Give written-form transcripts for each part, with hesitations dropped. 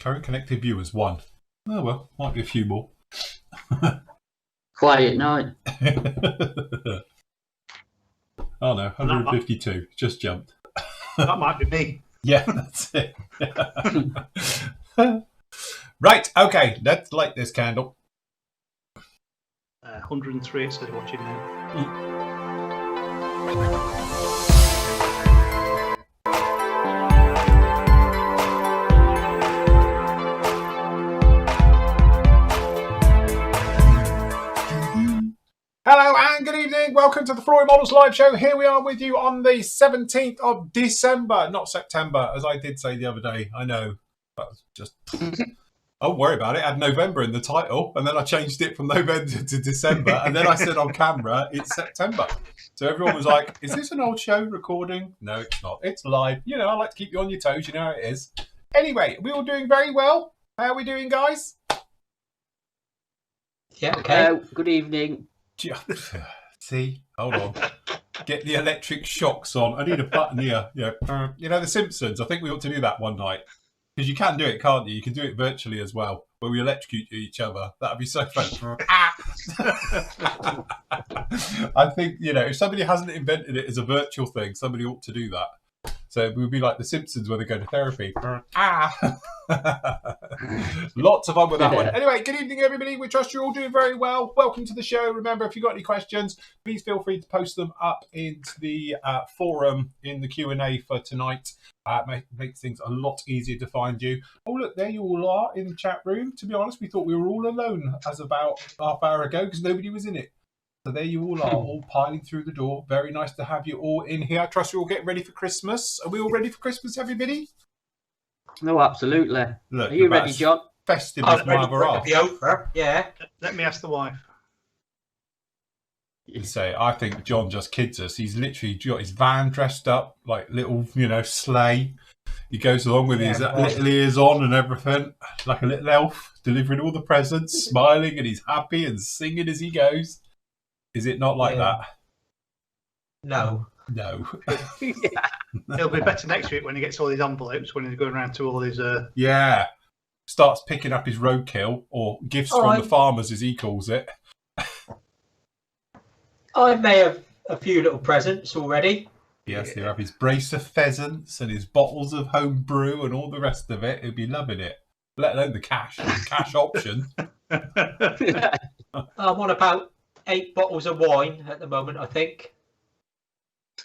Current connected viewers, 1. Oh, well, might be a few more. Quiet night. Oh, no, 152. Just jumped. That might be me. Yeah, that's it. Right, okay, let's light this candle. 103 says watching now. Hello and good evening. Welcome to the Flory Models live show. Here we are with you on the 17th of December, not September, as I did say the other day. I know, but just don't worry about it. I had November in the title, and then I changed it from November to December, and then I said on camera it's September. So everyone was like, "Is this an old show recording?" No, it's not. It's live. You know, I like to keep you on your toes. You know how it is. Anyway, we're all doing very well. How are we doing, guys? Yeah. Okay. Good evening. See, hold on. Get the electric shocks on. I need a button here. Yeah, you know, The Simpsons. I think we ought to do that one night. Because you can do it, can't you? You can do it virtually as well, where we electrocute each other. That'd be so fun. I think, you know, if somebody hasn't invented it as a virtual thing, somebody ought to do that. So it would be like The Simpsons when they go to therapy. Lots of fun with that one. Anyway, good evening, everybody. We trust you're all doing very well. Welcome to the show. Remember, if you've got any questions, please feel free to post them up into the forum in the Q&A for tonight. Makes things a lot easier to find you. Oh, look, there you all are in the chat room. To be honest, we thought we were all alone as about half hour ago because nobody was in it. So there you all are, all piling through the door. Very nice to have you all in here. I trust you're all getting ready for Christmas. Are we all ready for Christmas, everybody? No, absolutely. Look, are you ready, John? Festive as mother off. Yeah. Let me ask the wife. You say, I think John just kids us. He's literally got his van dressed up like little, you know, sleigh. He goes along with his little ears on and everything, like a little elf, delivering all the presents, smiling, and he's happy and singing as he goes. Is it not like that? No. No. It'll be better next week when he gets all these envelopes, when he's going around to all these... Yeah. Starts picking up his roadkill, or gifts from the farmers, as he calls it. I may have a few little presents already. Yes, he'll have his brace of pheasants and his bottles of home brew and all the rest of it. He'll be loving it. Let alone the cash option. I'm on about 8 bottles of wine at the moment, I think.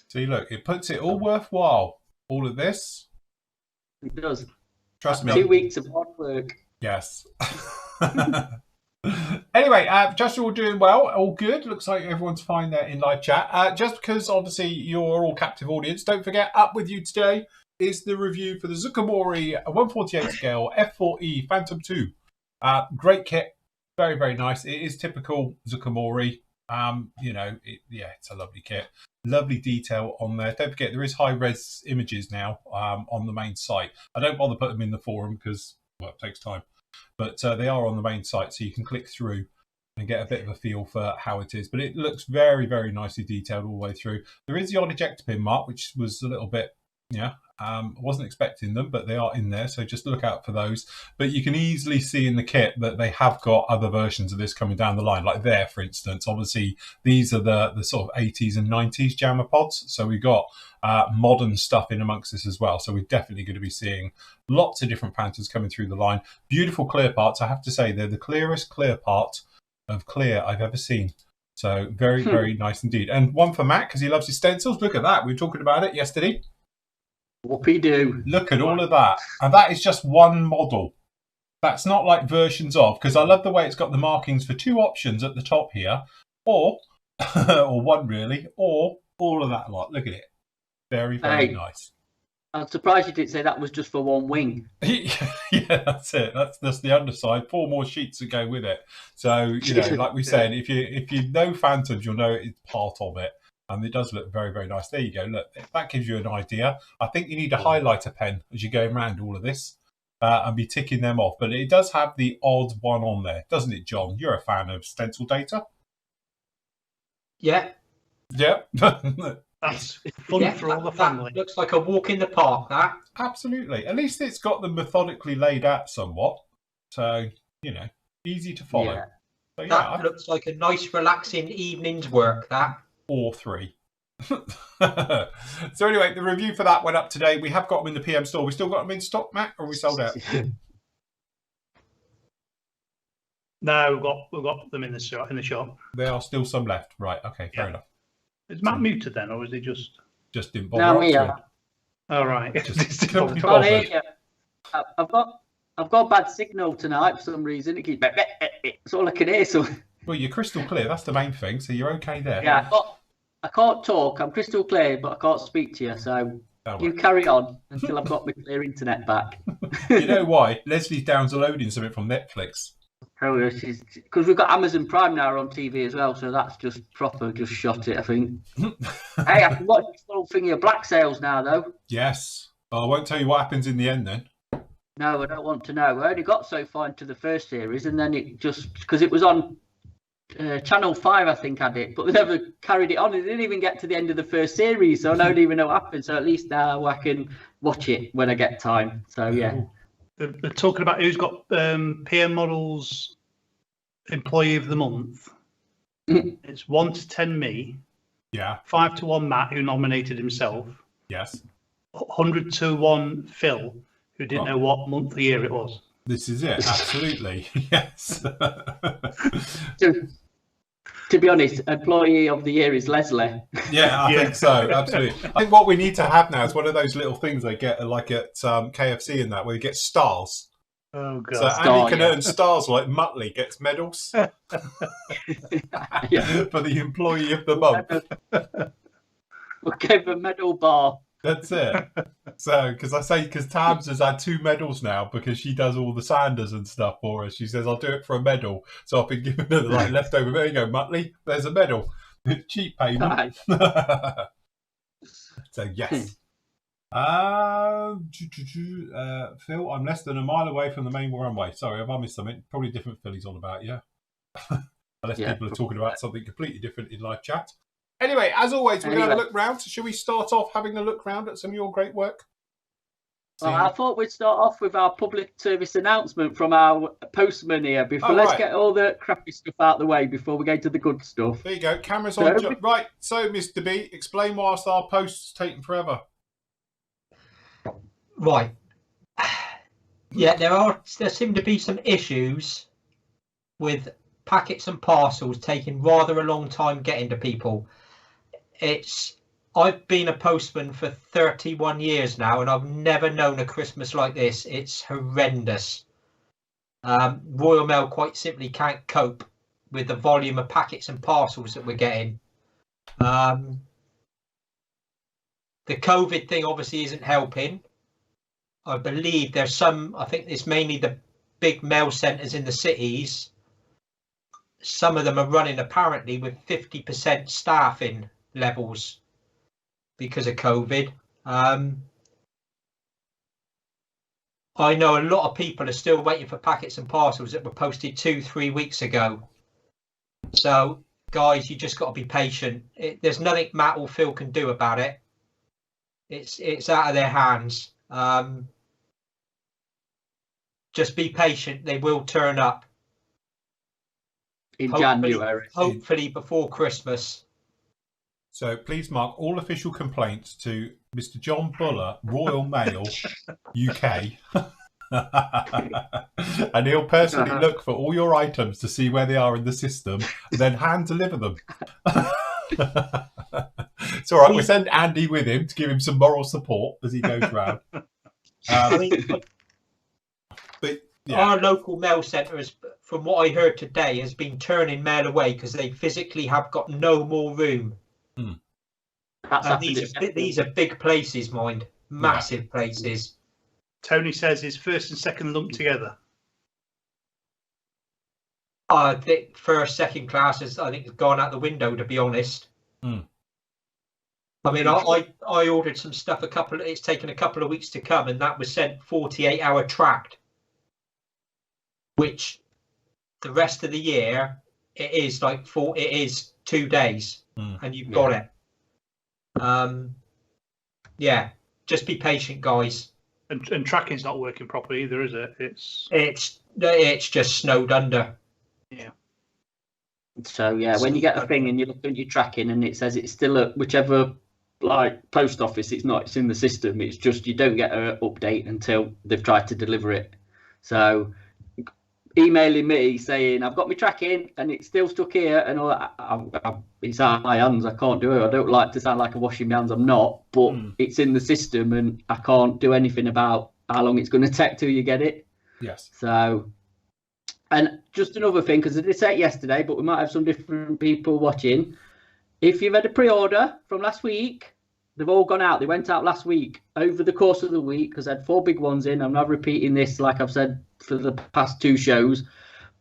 See, look, it puts it all worthwhile. All of this. It does. Trust me. 2 weeks of hard work. Yes. Anyway, just all doing well, all good. Looks like everyone's fine there in live chat. Just because obviously you're all captive audience, don't forget, up with you today is the review for the Zucchimori 148 scale F4E Phantom 2. Great kit, very, very nice. It is typical Zucchimori. You know, it's a lovely kit. Lovely detail on there. Don't forget, there is high-res images now on the main site. I don't bother putting them in the forum because, well, it takes time. But they are on the main site, so you can click through and get a bit of a feel for how it is. But it looks very, very nicely detailed all the way through. There is the odd ejector pin mark, which was a little bit, I wasn't expecting them, but they are in there, so just look out for those. But you can easily see in the kit that they have got other versions of this coming down the line, like there, for instance. Obviously, these are the sort of 80s and 90s jammer pods, so we've got modern stuff in amongst this as well. So we're definitely going to be seeing lots of different Panthers coming through the line. Beautiful clear parts. I have to say, they're the clearest clear part of clear I've ever seen. So very, very nice indeed. And one for Matt, because he loves his stencils. Look at that. We were talking about it yesterday. Whoopie do. Look at all of that. And that is just one model. That's not like versions of, because I love the way it's got the markings for 2 options at the top here, or one really, or all of that lot. Look at it. Very, very nice. I'm surprised you didn't say that was just for one wing. Yeah, that's it. That's the underside. 4 more sheets to go with it. So, you know, like we said, if you know Phantoms, you'll know it's part of it. And it does look very, very nice. There you go. Look, that gives you an idea. I think you need a highlighter pen as you're going around all of this and be ticking them off. But it does have the odd one on there, doesn't it, John? You're a fan of stencil data? Yeah. Yeah. That's fun for all the family. That looks like a walk in the park, that. Absolutely. At least it's got them methodically laid out somewhat. So, easy to follow. Yeah. So, yeah, That looks like a nice, relaxing evening's work, that. or 3. So anyway, the review for that went up today. We have got them in the PM store. We still got them in stock, Matt, or are we sold out? No, we've got them in the shop. There are still some left. Right. Okay. Fair enough. Is Matt muted then, or is he just didn't bother? No, me. all right? Just couldn't be Can't bothered. hear you. I've got a bad signal tonight for some reason. It keeps it's all I can hear. So Well, you're crystal clear. That's the main thing. So you're okay there. yeah, I can't talk. I'm crystal clear, but I can't speak to you. So Oh, you carry on until I've got my clear internet back. You know why? Leslie's downloading something from Netflix. Oh, because we've got Amazon Prime now on TV as well, so that's just shot it, I think. Hey, I can watch this little thingy of Black Sails now, though. Yes. Oh, I won't tell you what happens in the end then. No, I don't want to know. I only got so far into the first series, and then it just because it was on Channel 5, I think, had it, but they never carried it on. It didn't even get to the end of the first series, so I don't even know what happened. So at least now I can watch it when I get time. So yeah. They're talking about who's got PM Models Employee of the Month. It's 1 to 10 me. Yeah. 5 to 1 Matt, who nominated himself. Yes. 100 to 1 Phil, who didn't know what month of the year it was. This is it. Absolutely. Yes. To be honest, Employee of the Year is Leslie. Yeah, I think so. Absolutely. I think what we need to have now is one of those little things they get like at KFC and that, where you get stars. Oh, God. So Andy can earn stars like Muttley gets medals Yeah. for the Employee of the Month. We'll give a medal bar. That's it. So, because Tabs has had 2 medals now because she does all the Sanders and stuff for us. She says, I'll do it for a medal. So I've been giving her like leftover. There you go, Muttley. There's a medal. Cheap payment. So, yes. Phil, I'm less than a mile away from the main runway. Sorry, have I missed something? Probably different Phil he's on about, yeah. Unless people are talking about something completely different in live chat. Anyway, as always, we're going to have a look round. So shall we start off having a look round at some of your great work? Well, I thought we'd start off with our public service announcement from our postman here. Let's get all the crappy stuff out of the way before we go to the good stuff. There you go. Camera's on. Right. So, Mr. B, explain whilst our post's taking forever. Right. Yeah, there seem to be some issues with packets and parcels taking rather a long time getting to people. I've been a postman for 31 years now, and I've never known a Christmas like this. It's horrendous. Royal Mail quite simply can't cope with the volume of packets and parcels that we're getting. The COVID thing obviously isn't helping. I believe I think it's mainly the big mail centres in the cities. Some of them are running apparently with 50% staffing levels because of COVID. I know a lot of people are still waiting for packets and parcels that were posted 2-3 weeks ago. So, guys, you just got to be patient. There's nothing Matt or Phil can do about it. It's out of their hands. Just be patient. They will turn up. In January. Hopefully before Christmas. So please mark all official complaints to Mr. John Buller, Royal Mail, UK. And he'll personally look for all your items to see where they are in the system and then hand deliver them. It's all right. We'll send Andy with him to give him some moral support as he goes round. Our local mail centre, from what I heard today, has been turning mail away because they physically have got no more room. These are big places, mind. Massive places. Tony says his first and second lumped together. I think first, second classes, I think, has gone out the window, to be honest. I mean, I ordered some stuff it's taken a couple of weeks to come, and that was sent 48-hour tracked. Which the rest of the year it is 2 days, and you've got it. Yeah, just be patient, guys. And tracking's not working properly either, is it? It's just snowed under. Yeah. So yeah, when you get a thing and you look at your tracking and it says it's still at whichever like post office, it's in the system. It's just you don't get an update until they've tried to deliver it. So emailing me saying I've got my tracking and it's still stuck here and all that, it's out of my hands. I can't do it. I don't like to sound like I'm washing my hands. I'm not, but it's in the system and I can't do anything about how long it's going to take till you get it. Yes. So, and just another thing, because I did say it yesterday, but we might have some different people watching. If you've had a pre-order from last week, they've all gone out. They went out last week over the course of the week because I had 4 big ones in. I'm not repeating this like I've said for the past 2 shows,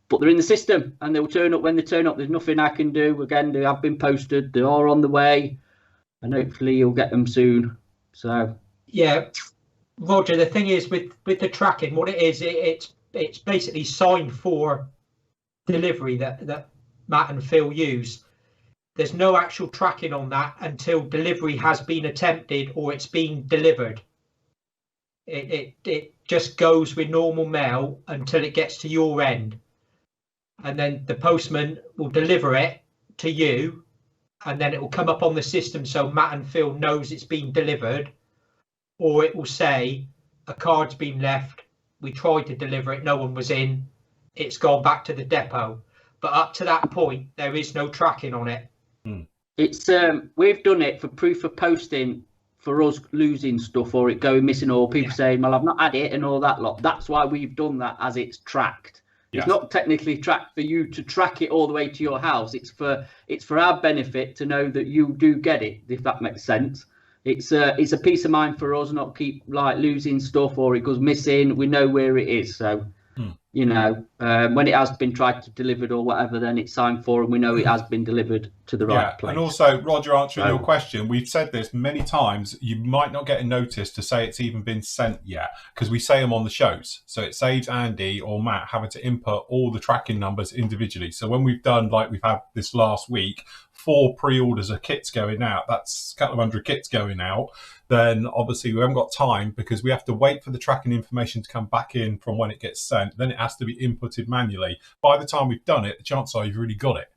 but they're in the system and they'll turn up when they turn up. There's nothing I can do. Again, they have been posted. They are on the way, and hopefully you'll get them soon. So yeah, Roger. The thing is with the tracking, what it is, it's basically signed for delivery that Matt and Phil use. There's no actual tracking on that until delivery has been attempted or it's been delivered. It just goes with normal mail until it gets to your end. And then the postman will deliver it to you and then it will come up on the system so Matt and Phil knows it's been delivered, or it will say a card's been left, we tried to deliver it, no one was in, it's gone back to the depot. But up to that point, there is no tracking on it. It's we've done it for proof of posting for us losing stuff or it going missing or people saying, well, I've not had it and all that lot. That's why we've done that, as it's tracked. It's not technically tracked for you to track it all the way to your house. It's for our benefit to know that you do get it, if that makes sense. It's a peace of mind for us, not keep like losing stuff or it goes missing. We know where it is. So you know, when it has been tried to delivered or whatever, then it's signed for and we know it has been delivered to the right place. And also, Roger, answering your question, we've said this many times, you might not get a notice to say it's even been sent yet, because we say them on the shows. So it saves Andy or Matt having to input all the tracking numbers individually. So when we've done, like we've had this last week, 4 pre-orders of kits going out, that's a couple of 100 kits going out, then obviously we haven't got time because we have to wait for the tracking information to come back in from when it gets sent. Then it has to be inputted manually. By the time we've done it, the chances are you've already got it.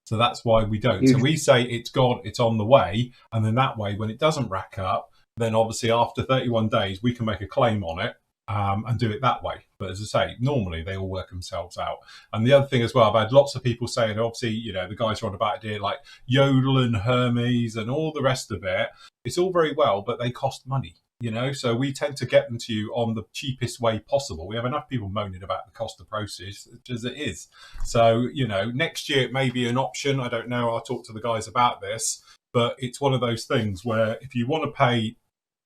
So that's why we don't. So we say it's gone, it's on the way. And then that way, when it doesn't rack up, then obviously after 31 days, we can make a claim on it and do it that way. But as I say, normally they all work themselves out. And the other thing as well, I've had lots of people saying, obviously, you know, the guys are on about it, like Yodel and Hermes and all the rest of it. It's all very well, but they cost money, you know, so we tend to get them to you on the cheapest way possible. We have enough people moaning about the cost of process as it is. So, you know, next year it may be an option. I don't know. I'll talk to the guys about this, but it's one of those things where if you want to pay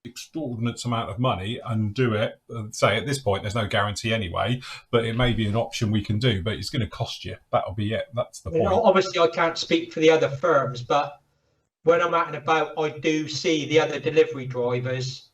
extraordinate amount of money and do it, say at this point there's no guarantee anyway, but it may be an option we can do, but it's going to cost you. That'll be it. That's the point. Obviously I can't speak for the other firms, but when I'm out and about, I do see the other delivery drivers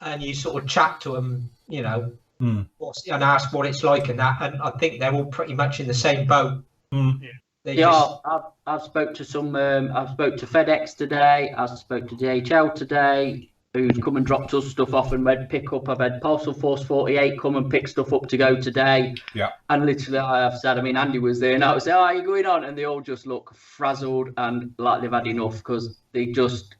and you sort of chat to them, you know, and ask what it's like and that. And I think they're all pretty much in the same boat. I've spoke to some, I've spoke to FedEx today. I spoke to DHL today, who's come and dropped us stuff off and read pick up. I've had Parcel Force 48 come and pick stuff up to go today. Yeah. And literally I have said, I mean, Andy was there and I was saying, oh, are you going on? And they all just look frazzled and like they've had enough because they just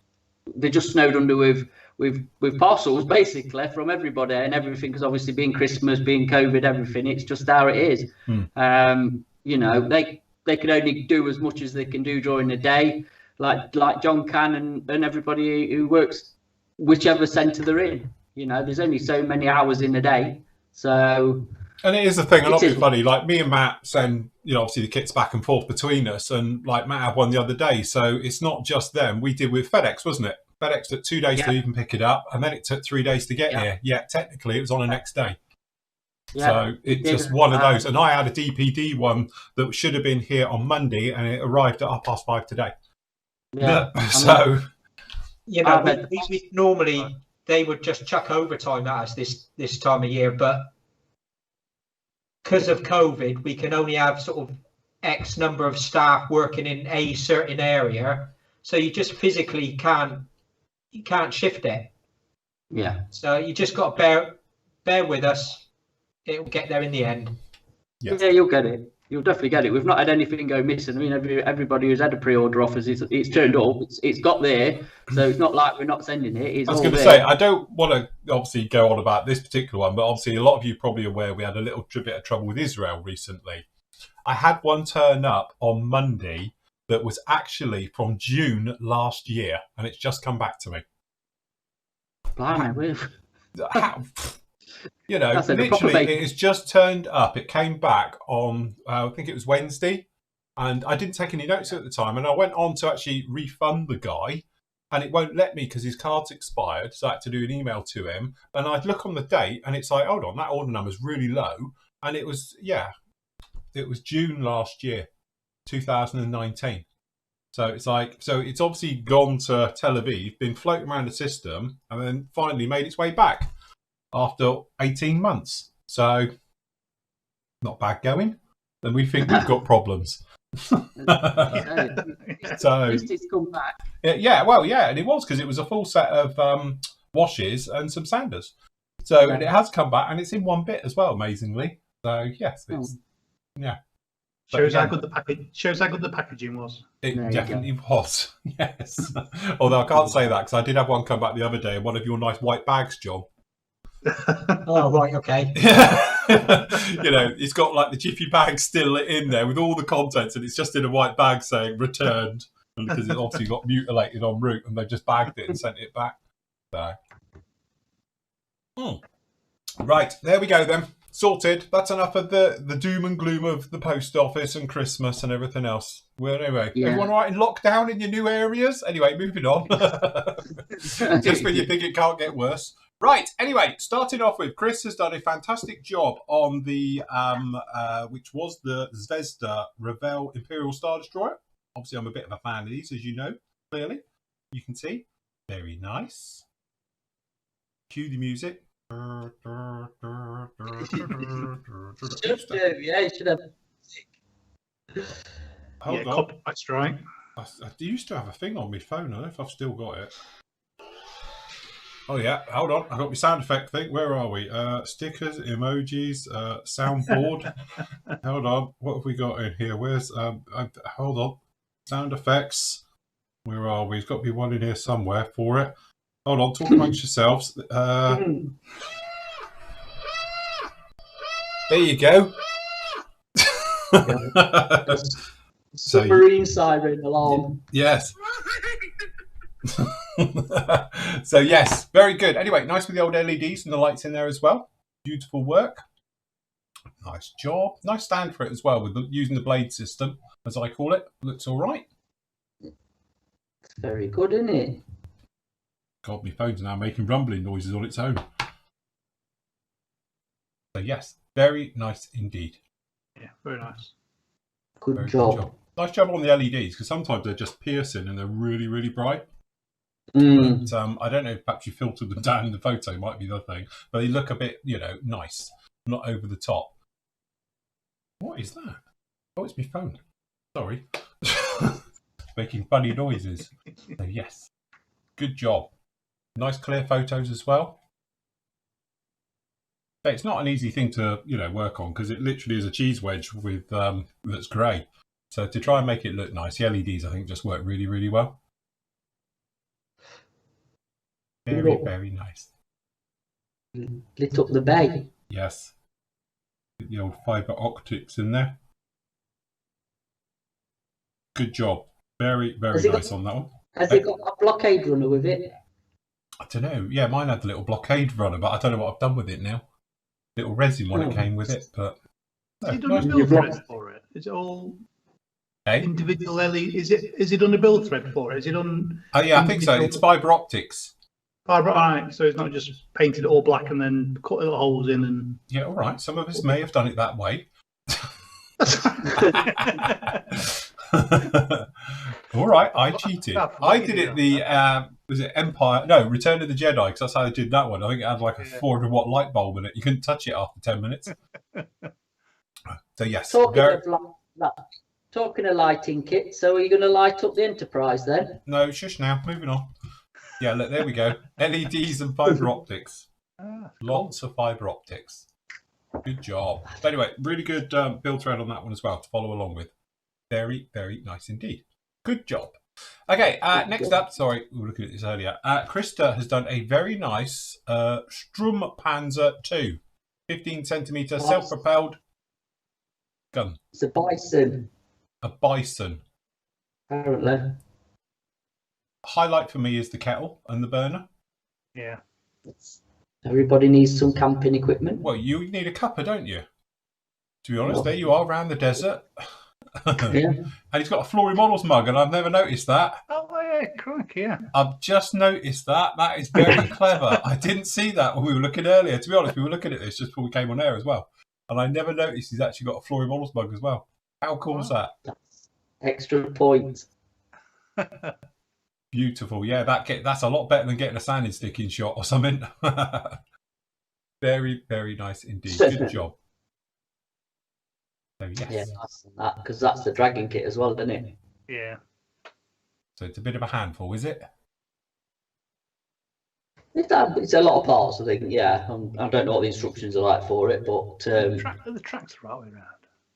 snowed under with parcels basically from everybody and everything, because obviously being Christmas, being COVID, everything, it's just how it is. You know, they can only do as much as they can do during the day, like John can and everybody who works whichever centre they're in. You know, there's only so many hours in a day. So, and it is the thing, and not being funny, like me and Matt send, you know, obviously the kits back and forth between us, and like Matt had one the other day, so it's not just them. We did with FedEx, wasn't it? FedEx took 2 days to even pick it up, and then it took 3 days to get here. Yeah, technically it was on the next day. So it's just one of those. And I had a DPD one that should have been here on Monday, and it arrived at 5:30 today. So, you know, we normally they would just chuck overtime at us this time of year, but because of COVID, we can only have sort of X number of staff working in a certain area. so you just physically can't shift it. Yeah. So you just got to bear with us. It will get there in the end. Yes. Yeah, you'll get it. You'll definitely get it. We've not had anything go missing. I mean, everybody who's had a pre-order offers, it's turned up. It's got there, so it's not like we're not sending it. It's I was all going to there. say, I don't want to obviously go on about this particular one, but obviously a lot of you are probably aware we had a little bit of trouble with Israel recently. I had one turn up on Monday that was actually from June last year, and it's just come back to me. Blimey, How? You know, That's it, a proper literally, bacon. it has just turned up. It came back on, I think it was Wednesday, and I didn't take any notes at the time. And I went on to actually refund the guy, and it won't let me because his card's expired. So I had to do an email to him, and I'd look on the date, and it's like, hold on, that order number's really low, and it was June last year, 2019. So it's like, so it's obviously gone to Tel Aviv, been floating around the system, and then finally made its way back after 18 months. So not bad going. Then we think we've got problems. So At least it's come back. yeah, well, yeah, and it was because it was a full set of washes and some sanders. So and it has come back, and it's in one bit as well, amazingly. So yes, it's yeah. Shows how good the packaging was. It definitely was, yes. Although I can't say that because I did have one come back the other day in one of your nice white bags, John. Oh, right, okay. You know, it's got like the jiffy bag still in there with all the contents, and it's just in a white bag saying returned, and because it obviously got mutilated en route, and they just bagged it and sent it back. So, right, there we go then. Sorted. That's enough of the doom and gloom of the post office and Christmas and everything else. Well, anyway, everyone all right in lockdown in your new areas? Anyway, moving on. Just when you think it can't get worse. Right, anyway, starting off with, Chris has done a fantastic job on the, which was the Zvezda Revel Imperial Star Destroyer. Obviously, I'm a bit of a fan of these, as you know, clearly. You can see. Very nice. Cue the music. Yeah, you should have. Hold on. Copyright strike. I used to have a thing on my phone. I don't know if I've still got it. Oh yeah, hold on. I've got my sound effect thing. Where are we? Stickers, emojis, soundboard. Hold on. What have we got in here? Where's hold on. Sound effects. Where are we? There's got to be one in here somewhere for it. Hold on. Talk amongst yourselves. There you go. Submarine siren alarm. Yes. So yes, very good. Anyway, nice with the old LEDs and the lights in there as well. Beautiful work. Nice job. Nice stand for it as well with using the blade system, as I call it. Looks all right. It's very good, isn't it? God, my phone's now making rumbling noises on its own. So yes, very nice indeed. Yeah, very nice. Good job. Nice job on the LEDs, because sometimes they're just piercing and they're really, really bright. But I don't know, perhaps you filtered them down in the photo, might be the thing. But they look a bit, you know, nice, not over the top. What is that? Oh, it's my phone. Sorry. Making funny noises. So yes, good job. Nice clear photos as well. But it's not an easy thing to, you know, work on, because it literally is a cheese wedge with that's grey. So to try and make it look nice, the LEDs I think just work really, really well. Very, very nice. Lit up the bay. Yes. The old fibre optics in there. Good job. Very, very nice on that one. Has it got a blockade runner with it? I don't know. Yeah, mine had the little blockade runner, but I don't know what I've done with it now. Little resin one that came with it, but Is it done a build thread for it? Is it all individual LED? Is it on a build thread for it? Is it on? Oh yeah, I think so. It's fibre optics. Fibre, right. So it's not just painted all black and then cut little holes in and. Yeah, all right. Some of us may have done it that way. All right, I cheated. I did it the was it Empire? No, Return of the Jedi, because that's how I did that one. I think it had like a 400 watt light bulb in it. You couldn't touch it after 10 minutes. So yes, Talking of that, talking of lighting kits, so are you going to light up the Enterprise then? No, shush now. Moving on. Yeah, look, there we go. LEDs and fibre optics. Lots of fibre optics. Good job. But anyway, really good build thread on that one as well to follow along with. Very, very nice indeed. Good job. Okay, next up, sorry, we were looking at this earlier. Krista has done a very nice Strumpanzer 2, 15 centimetre self-propelled gun. It's a Bison, A Bison. apparently. Highlight for me is the kettle and the burner. Yeah. Everybody needs some camping equipment. Well, you need a cuppa, don't you? To be honest, there you are around the desert. Yeah. And he's got a Flory Models mug, and I've never noticed that. Oh, yeah, crikey, yeah. I've just noticed that. That is very clever. I didn't see that when we were looking earlier. To be honest, we were looking at this just before we came on air as well. And I never noticed he's actually got a Flory Models mug as well. How cool is that? That's extra points. Beautiful. Yeah, that's a lot better than getting a sanding stick in shot or something. Very, very nice indeed. Good job. So, yes. Yeah, that because that's the Dragon kit as well, isn't it? Yeah. So it's a bit of a handful, is it? It's a lot of parts, I think. Yeah, I don't know what the instructions are like for it, but The tracks are right way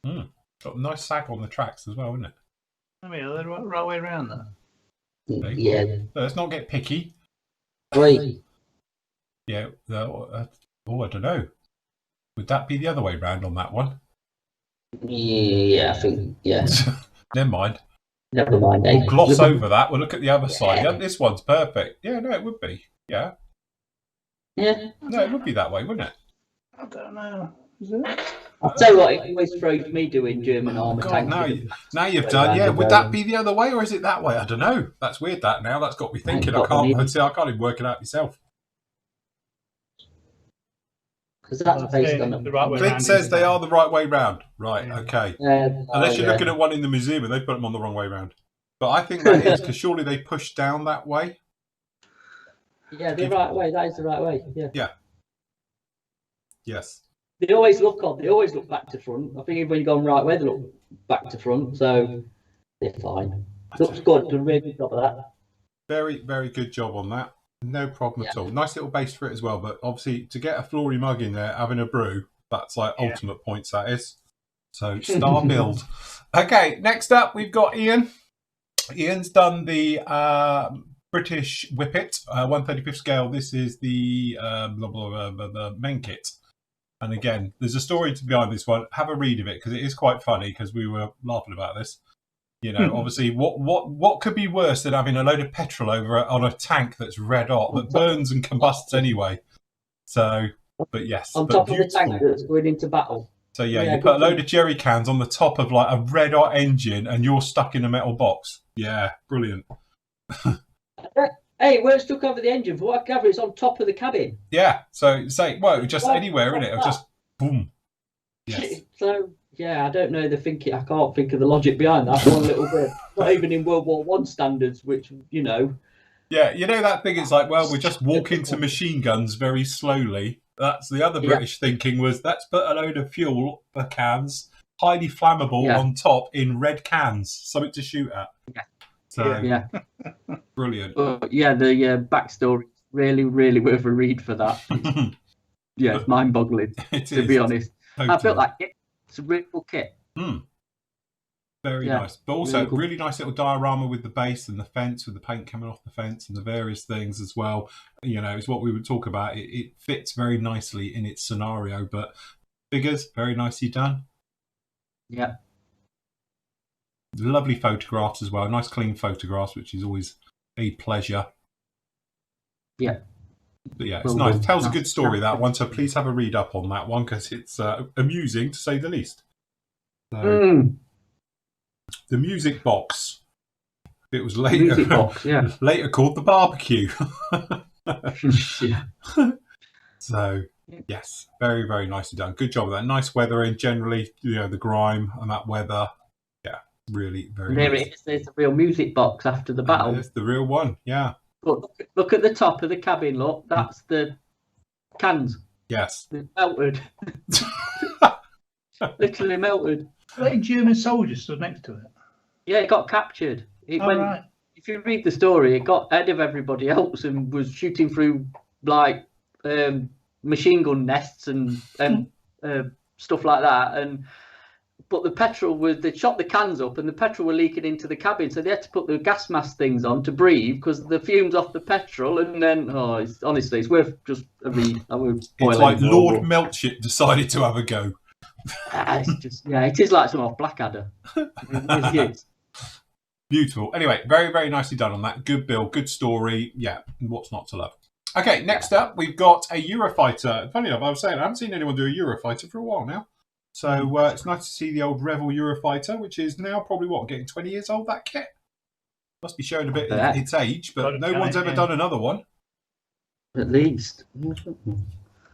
around. Got a nice sag on the tracks as well, isn't it? I mean, are they right way around there? yeah. So let's not get picky. Wait, Yeah. I don't know. Would that be the other way round on that one? yeah, I think Never mind. Never mind. We'll gloss over that. We'll look at the other side. Yeah, this one's perfect. Yeah, no, it would be. Yeah. Yeah. No, it would be that way, wouldn't it? I don't know. Is it? I'll tell you what, it always throws me doing German armour God, tanks. now you've done. Yeah, would that be the other way or is it that way? I don't know. That's weird. That now that's got me thinking. I can't even work it out myself. Because that's based on the right way Clint round, says isn't they it? are the right way round. Right. Yeah. Okay. unless Unless you're looking at one in the museum and they put them on the wrong way round. But I think that is because surely they push down that way. Yeah, the right way. That is the right way. Yeah. Yes. They always look odd. They always look back to front. I think even when you go on right way, they look back to front. So they're fine. Looks good. Done a really good job of that. Very, very good job on that. No problem at all. Nice little base for it as well. But obviously, to get a Flory mug in there, having a brew, that's like ultimate points, that is. So, star build. Okay, next up, we've got Ian. Ian's done the British Whippet, 135th scale. This is the the main kit. And again, there's a story behind this one. Have a read of it because it is quite funny because we were laughing about this. You know, obviously, what could be worse than having a load of petrol on a tank that's red hot that burns and combusts anyway? So, but yes, On top of the tank that's going into battle. So yeah, you put a load of jerry cans on the top of like a red hot engine, and you're stuck in a metal box. Yeah, brilliant. Hey, we're stuck over the engine. For what I gather, it's on top of the cabin. Yeah, so say just anywhere in it, it'll just boom. Yes. So yeah, I don't know the thinking. I can't think of the logic behind that one little bit. Not even in World War I standards, which you know. Yeah, you know that thing. It's like, well, we just walk into machine guns very slowly. That's the other British thinking was let's put a load of fuel for cans, highly flammable on top in red cans, something to shoot at. Yeah. So brilliant. Yeah, the backstory really, really worth a read for that. Yeah, it's mind-boggling to be honest. Totally. I built that kit. It's a really cool kit. Very nice. But also really nice little diorama with the base and the fence, with the paint coming off the fence and the various things as well. You know, it's what we would talk about. It fits very nicely in its scenario, but figures, very nicely done. Yeah. Lovely photographs as well. Nice clean photographs, which is always a pleasure. Yeah. But yeah, it's nice. It tells a good story, that one. So please have a read up on that one because it's amusing to say the least. So, the music box. It was later, later called the barbecue. So yes, very, very nicely done. Good job with that. Nice weathering. Generally, you know, the grime and that weather. Yeah, really very there nice. It is. There's a real music box after the battle. It's the real one. Yeah. But look at the top of the cabin. Look, that's the cans. Yes. They're melted. Literally melted. Like German soldiers stood next to it. Yeah, it got captured. Right. If you read the story, it got ahead of everybody else and was shooting through like machine gun nests and stuff like that. But the petrol they shot the cans up and the petrol were leaking into the cabin, so they had to put the gas mask things on to breathe because the fumes off the petrol. And then, honestly, it's worth just a read. It's like Lord Melchett decided to have a go. It's just, it is like some off Blackadder. It really is. Beautiful. Anyway, very, very nicely done on that. Good build, good story. Yeah, what's not to love? Okay, next up, we've got a Eurofighter. Funny enough, I was saying, I haven't seen anyone do a Eurofighter for a while now. So it's nice to see the old Revel Eurofighter, which is now probably, getting 20 years old, that kit? Must be showing a bit its age, but no one's ever done another one. At least.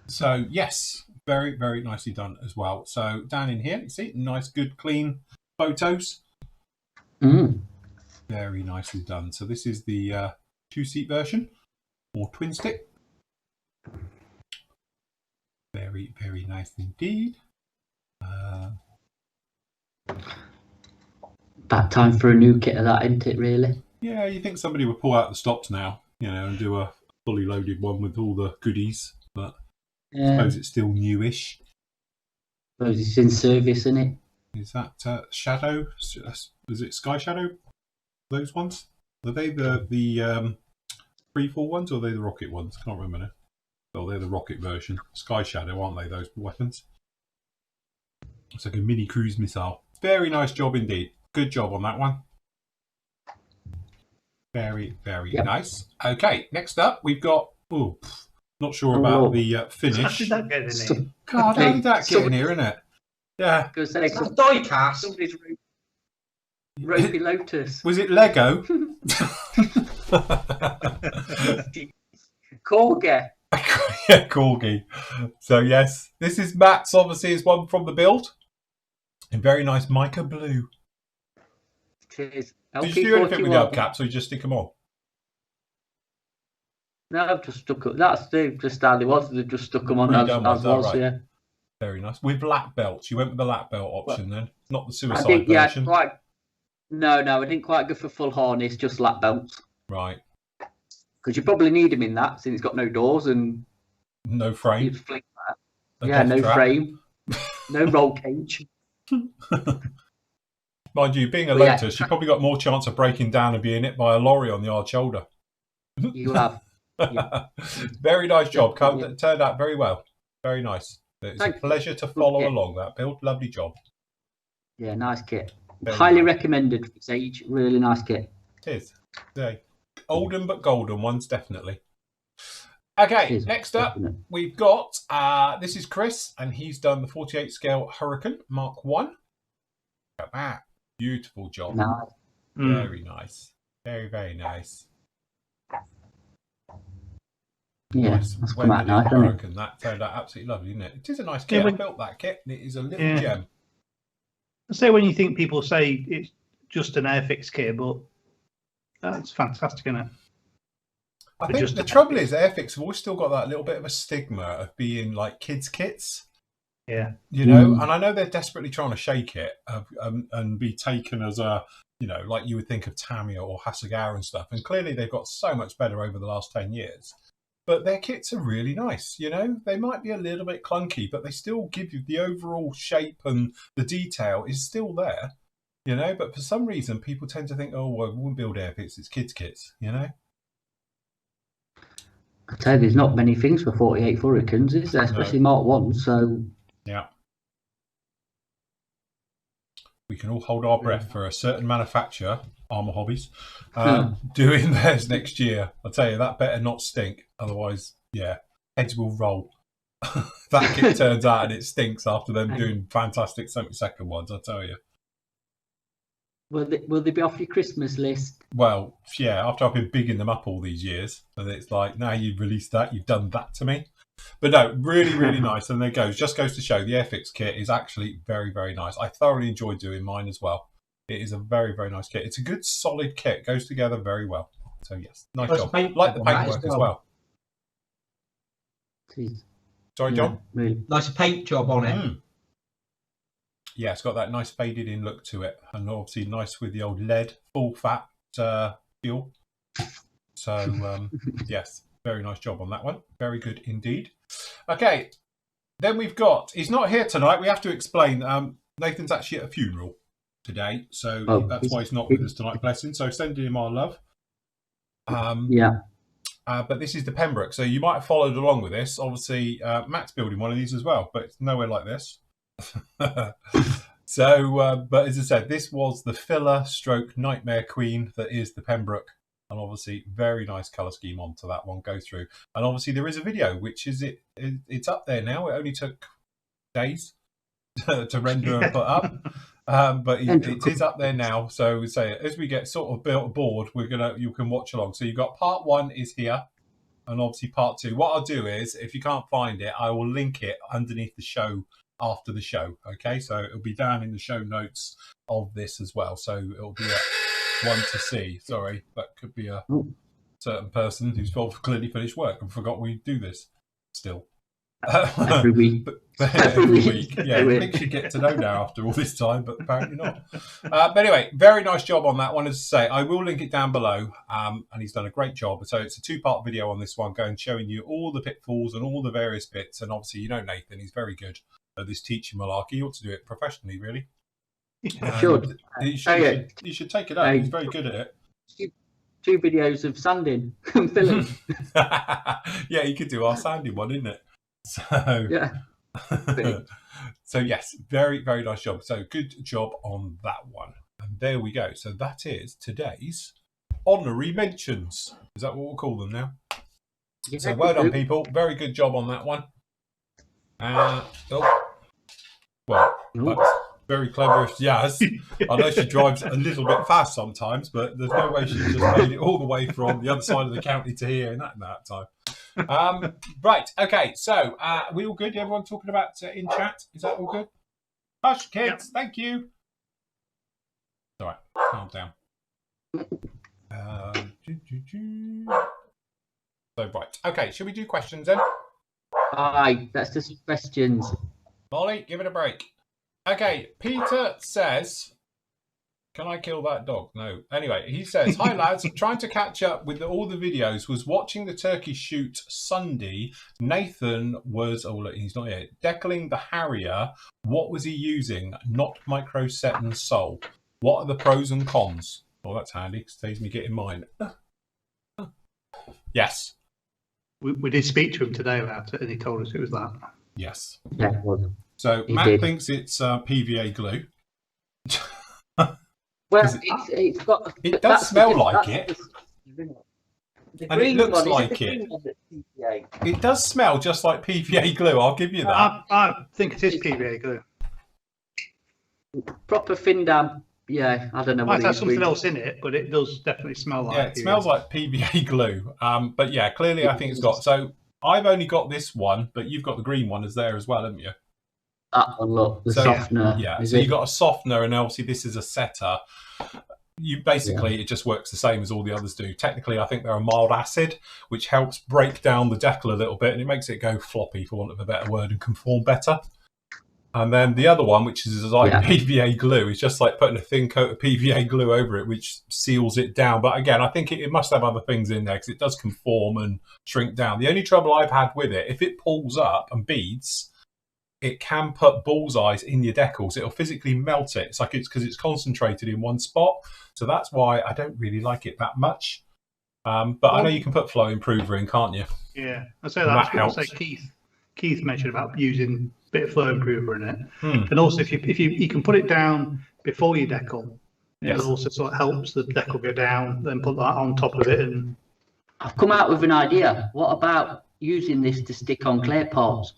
So, yes, very, very nicely done as well. So, down in here, you see, nice, good, clean photos. Very nicely done. So, this is the two-seat version, or twin stick. Very, very nice indeed. That time for a new kit of that, isn't it, really? Yeah, you think somebody would pull out the stops now, and do a fully loaded one with all the goodies, but I suppose it's still newish. I suppose it's in service, isn't it? Is that Shadow? Is it Sky Shadow? Those ones? Are they the freefall ones, or are they the rocket ones? Can't remember now. Oh, they're the rocket version. Sky Shadow, aren't they, those weapons? It's like a mini cruise missile. Very nice job indeed. Good job on that one. Very, very nice. Okay, next up we've got... not sure about the finish. How did that get in here? God, how did that get in here, isn't it? Yeah. It's a die cast. Somebody's Ropey Lotus. Was it Lego? Corgi. Yeah, Corgi. So yes, this is Matt's. Obviously, is one from the build. In very nice mica blue. Cheers. Did you do anything with the hubcaps, or you just stick them on? No, I've just stuck them. That's just how they was. They just stuck them on as was. Right. Yeah. Very nice. With lap belts, you went with the lap belt option then, not the suicide version. Yeah, no, I didn't quite go for full harness, just lap belts. Right. Because you probably need them in that, since it's got no doors and no frame. You'd flick that. Yeah, no frame, no roll cage. Mind you, being a Lotus, you probably got more chance of breaking down and being hit by a lorry on the hard shoulder. You have. Yeah. Very nice job. Turned out very well. Very nice. It's a pleasure to follow along that build. Lovely job. Yeah, nice kit. Highly recommended for its age. Really nice kit. It is. Yeah. Olden but golden ones, definitely. Okay, next up, we've got, this is Chris, and he's done the 48 scale Hurricane Mark 1. Look at that. Beautiful job. Nice. Very nice. Very, very nice. Yeah, nice. That's come out nice, Hurricane. That turned out absolutely lovely, isn't it? It is a nice kit. I built that kit, and it is a little gem. I say when you think people say it's just an Airfix kit, but that's fantastic, isn't it? I think the trouble is Airfix have always still got that little bit of a stigma of being like kids' kits. Yeah. And I know they're desperately trying to shake it and be taken as a, like you would think of Tamiya or Hasegawa and stuff. And clearly they've got so much better over the last 10 years. But their kits are really nice, They might be a little bit clunky, but they still give you the overall shape, and the detail is still there, But for some reason, people tend to think, oh, well, we won't build Airfix, it's kids' kits, I tell you, there's not many things for 48 Hurricanes, is there? Especially Mark 1, so... Yeah. We can all hold our breath for a certain manufacturer, Armour Hobbies, doing theirs next year. I'll tell you, that better not stink. Otherwise, heads will roll. That kit turns out and it stinks after them doing fantastic 72nd ones, I tell you. Will they be off your Christmas list? Well, yeah, after I've been bigging them up all these years, and it's like, now you've released that, you've done that to me. But no, really, really nice. And there goes. Just goes to show the Airfix kit is actually very, very nice. I thoroughly enjoyed doing mine as well. It is a very, very nice kit. It's a good, solid kit. Goes together very well. So, yes, nice job. Like the paintwork as well. Jeez. Sorry, John? Really. Nice paint job on it. Yeah, it's got that nice faded in look to it, and obviously nice with the old lead full fat fuel. So yes, very nice job on that one. Very good indeed. Okay, then we've got. He's not here tonight. We have to explain. Nathan's actually at a funeral today, so that's why he's not with us tonight. Bless him. So sending him our love. Yeah. But this is the Pembroke, so you might have followed along with this. Obviously, Matt's building one of these as well, but it's nowhere like this. So, but as I said, this was the filler stroke Nightmare Queen that is the Pembroke, and obviously very nice colour scheme onto that one. Go through, and obviously there is a video, which is it's up there now. It only took days to render and put up. But it is up there now. So we say as we get sort of built aboard, you can watch along. So you've got part 1 is here, and obviously part 2. What I'll do is, if you can't find it, I will link it underneath the show after the show. Okay, so it'll be down in the show notes of this as well. So it'll be a one to see. Sorry, that could be a certain person who's clearly finished work and forgot we do this still. Every week. Every week. Yeah, I think she'd get to know now after all this time, but apparently not. But anyway, very nice job on that one. As I say, I will link it down below, and he's done a great job. So it's a 2-part video on this one, going showing you all the pitfalls and all the various bits. And obviously, you know Nathan, he's very good at this teaching malarkey. He ought to do it professionally, really. Should. You should take it up. He's very good at it. 2 videos of sanding and filling. Yeah, you could do our sanding one, isn't it? So yeah. So yes, very, very nice job. So good job on that one. And there we go. So that is today's honorary mentions. Is that what we'll call them now? Yeah, so well done, people. Very good job on that one. That's very clever if Yaz. I know she drives a little bit fast sometimes, but there's no way she just made it all the way from the other side of the county to here in that time. Right, okay, so we all good? Everyone talking about in chat? Is that all good? Hush, kids, thank you. All right, calm down. So, right, okay, should we do questions then? Aye, that's just questions. Molly, give it a break. Okay, Peter says, can I kill that dog? No. Anyway, he says, hi lads, trying to catch up with all the videos, was watching the turkey shoot Sunday. Nathan was, oh look, he's not here, decaling the Harrier. What was he using? Not micro set and sole. What are the pros and cons? Oh, that's handy. Saves me getting mine. Yes. We did speak to him today about it, and he told us it was that. Yes. Yeah, it was. So Matt thinks it's PVA glue. Well, it's got. It does smell like it. And it looks like it. It does smell just like PVA glue. I'll give you that. I think it is PVA glue. Proper fin dam. Yeah, I don't know. Might have something else in it, but it does definitely smell like. Yeah, it smells like PVA glue. But yeah, clearly I think it's got. So I've only got this one, but you've got the green one as there as well, haven't you? That one, look, the softener. Yeah, so you've got a softener, and obviously this is a setter. You basically, it just works the same as all the others do. Technically, I think they're a mild acid, which helps break down the decal a little bit, and it makes it go floppy, for want of a better word, and conform better. And then the other one, which is like PVA glue, is just like putting a thin coat of PVA glue over it, which seals it down. But again, I think it must have other things in there because it does conform and shrink down. The only trouble I've had with it, if it pulls up and beads, it can put bullseyes in your decals. It'll physically melt it. It's like because it's concentrated in one spot. So that's why I don't really like it that much. But I know you can put flow improver in, can't you? Yeah, I say that helps. Keith mentioned about using a bit of flow improver in it, and also if you can put it down before you decal, it also sort of helps the decal go down. Then put that on top of it. And I've come out with an idea. What about using this to stick on clay pots?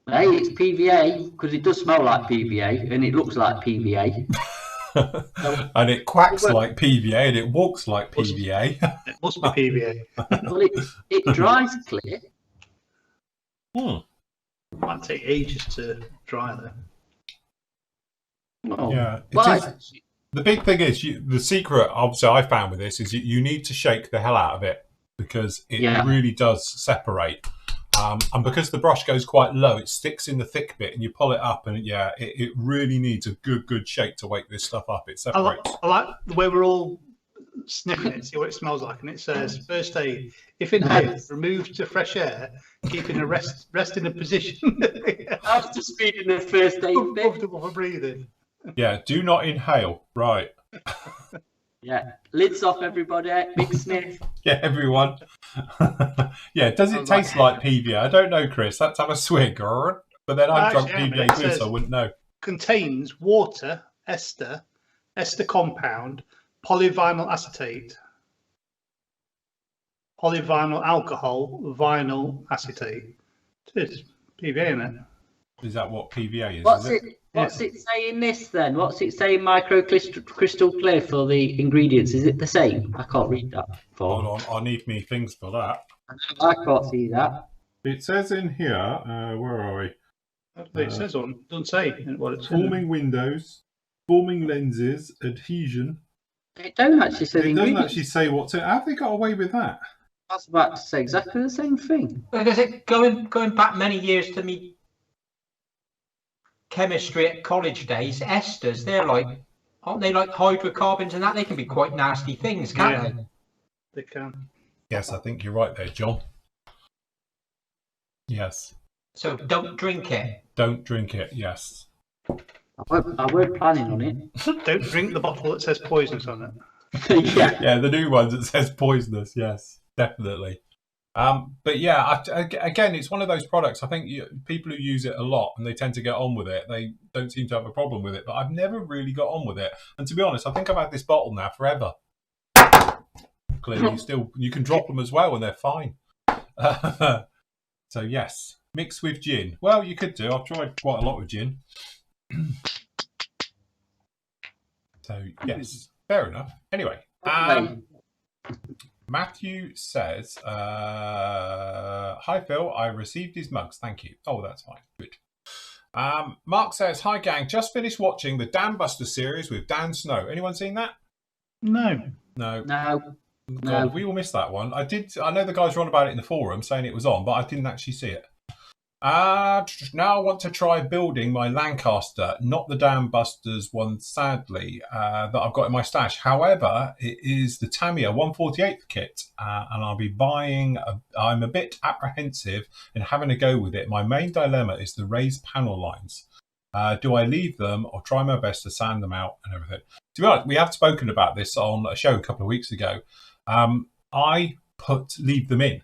Hey, it's PVA because it does smell like PVA and it looks like PVA. And it quacks like PVA and it walks like PVA. It must be PVA. Well, it dries clear. It might take ages to dry though. Oh. Yeah, the big thing is the secret. Obviously, I found with this is you need to shake the hell out of it because it really does separate. And because the brush goes quite low, it sticks in the thick bit, and you pull it up, and yeah, it really needs a good shake to wake this stuff up. It separates. I like the way we're all sniffing it, see what it smells like, and it says first aid. If inhaled, remove to fresh air, keeping a rest in a position. I was just reading the first aid bit. Comfortable for breathing. Yeah, do not inhale. Right. Yeah, lids off, everybody. Big sniff. Yeah, everyone. Yeah, does it taste like PVA? I don't know, Chris. Let's have a swig. But then I've drunk PVA too, so I wouldn't know. Contains water, ester compound, polyvinyl acetate, polyvinyl alcohol, vinyl acetate. It is PVA in it. Is that what PVA is? What's it saying this then? What's it saying crystal clear for the ingredients? Is it the same? I can't read that. Hold on, I need me things for that. I can't see that. It says in here, where are we? It says on, doesn't say what it's forming windows, forming lenses, adhesion. It don't actually say the It doesn't ingredients. actually say what to. Have they got away with that? I was about to say exactly the same thing. Because it going back many years to me chemistry at college days, esters, aren't they like hydrocarbons and that? They can be quite nasty things, can't they? They can. Yes, I think you're right there, John. Yes. So don't drink it. Don't drink it, yes. I weren't planning on it. Don't drink the bottle that says poisonous on it. Yeah, the new ones that says poisonous, yes, definitely. But yeah, again, it's one of those products. I think people who use it a lot and they tend to get on with it, they don't seem to have a problem with it. But I've never really got on with it. And to be honest, I think I've had this bottle now forever. Clearly, you can drop them as well and they're fine. So yes, mixed with gin. Well, you could do. I've tried quite a lot with gin. So yes, fair enough. Anyway, Matthew says, hi Phil, I received his mugs, thank you. Oh, that's fine, good. Mark says, hi gang, just finished watching the Dan Buster series with Dan Snow. Anyone seen that? No. God, we all missed that one. I know the guys were on about it in the forum saying it was on, but I didn't actually see it. Now I want to try building my Lancaster, not the Dan Busters one, sadly, that I've got in my stash. However, it is the Tamiya 148th kit, and I'll be buying. I'm a bit apprehensive in having a go with it. My main dilemma is the raised panel lines. Do I leave them or try my best to sand them out and everything? To be honest, we have spoken about this on a show a couple of weeks ago. I leave them in.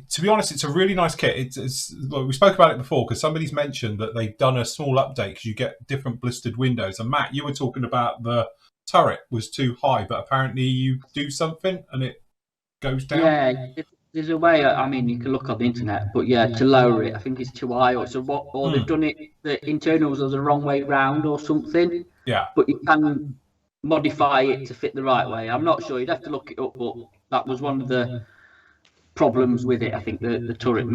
To be honest, it's a really nice kit. We spoke about it before because somebody's mentioned that they've done a small update because you get different blistered windows. And Matt, you were talking about the turret was too high, but apparently you do something and it goes down. Yeah, there's a way. I mean, you can look on the internet, but yeah, to lower it, I think it's too high, or they've done it. The internals are the wrong way round or something. Yeah, but you can modify it to fit the right way. I'm not sure. You'd have to look it up, but that was one of the problems with it. I think the turret,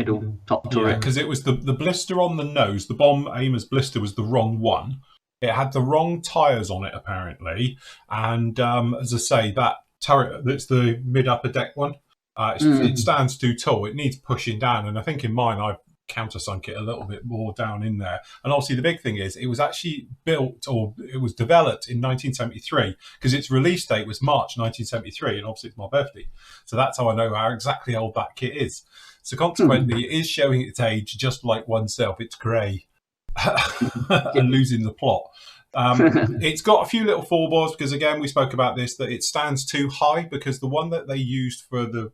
top turret, because it was the blister on the nose. The bomb aimer's blister was the wrong one. It had the wrong tires on it apparently, and as I say, that turret that's the mid upper deck one. It stands too tall. It needs pushing down, and I think in mine I've countersunk it a little bit more down in there. And obviously the big thing is it was actually built, or it was developed in 1973 because its release date was March 1973, and obviously it's my birthday, so that's how I know how exactly old that kit is. So consequently, it is showing its age just like oneself. It's grey and losing the plot. It's got a few little foreballs because again we spoke about this, that it stands too high because the one that they used for the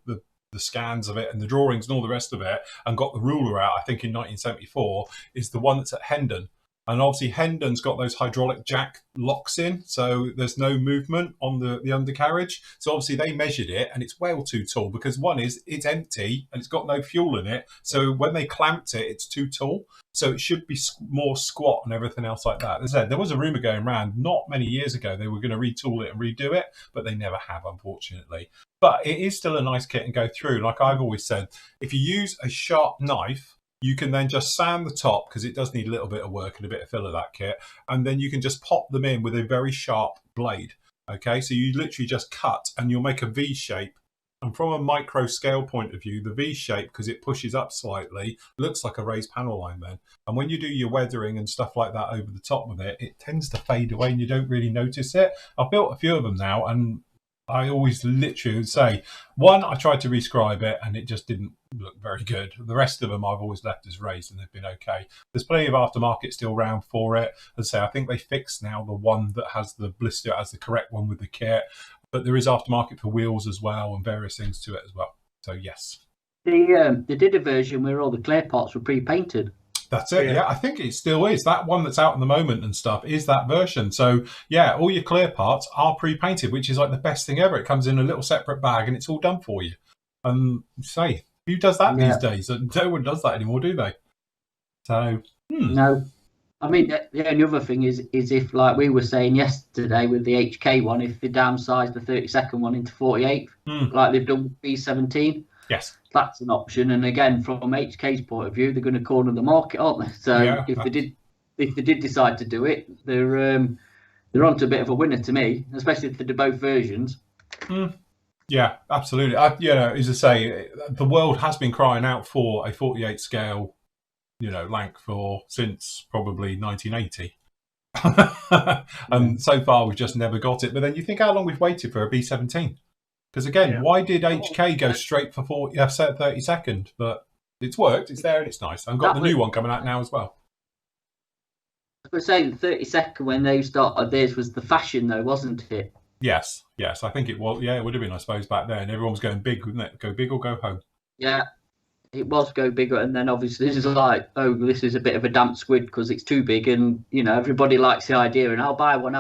scans of it and the drawings and all the rest of it and got the ruler out, I think in 1974, is the one that's at Hendon. And obviously Hendon's got those hydraulic jack locks in, so there's no movement on the undercarriage. So obviously they measured it and it's well too tall because one is it's empty and it's got no fuel in it. So when they clamped it, it's too tall. So it should be more squat and everything else like that. As I said, there was a rumour going around not many years ago they were going to retool it and redo it, but they never have, unfortunately. But it is still a nice kit and go through. Like I've always said, if you use a sharp knife, you can then just sand the top because it does need a little bit of work and a bit of filler, that kit. And then you can just pop them in with a very sharp blade. Okay, so you literally just cut and you'll make a V shape And from a micro scale point of view, the V shape, because it pushes up slightly, looks like a raised panel line then. And when you do your weathering and stuff like that over the top of it, it tends to fade away and you don't really notice it. I've built a few of them now, and I always literally would say, one, I tried to rescribe it and it just didn't look very good. The rest of them I've always left as raised and they've been okay. There's plenty of aftermarket still around for it. As I say, I think they fixed now the one that has the blister as the correct one with the kit. But there is aftermarket for wheels as well and various things to it as well. So, yes. They did a version where all the clear parts were pre-painted. That's it. Yeah, I think it still is. That one that's out in the moment and stuff is that version. So, yeah, all your clear parts are pre-painted, which is like the best thing ever. It comes in a little separate bag and it's all done for you. And say, who does that these days? No one does that anymore, do they? So, No. I mean, the only other thing is if, like we were saying yesterday with the HK one, if they downsize the 32nd one into 48, like they've done with B17, yes, that's an option. And again, from HK's point of view, they're going to corner the market, aren't they? So if they did decide to do it, they're onto a bit of a winner to me, especially if they do both versions. Yeah, absolutely. As I say, the world has been crying out for a 48 scale. Lank since probably 1980. And so far we've just never got it. But then you think how long we've waited for a B17. Because again, why did HK go straight for 32nd? But it's worked, it's there and it's nice. I've got the new one coming out now as well. I was saying the 32nd when they started theirs was the fashion though, wasn't it? Yes, I think it was. Yeah, it would have been, I suppose, back then. Everyone was going big, wouldn't it? Go big or go home. Yeah. It was go bigger, and then obviously this is like, this is a bit of a damp squid because it's too big, and everybody likes the idea, and I'll buy one,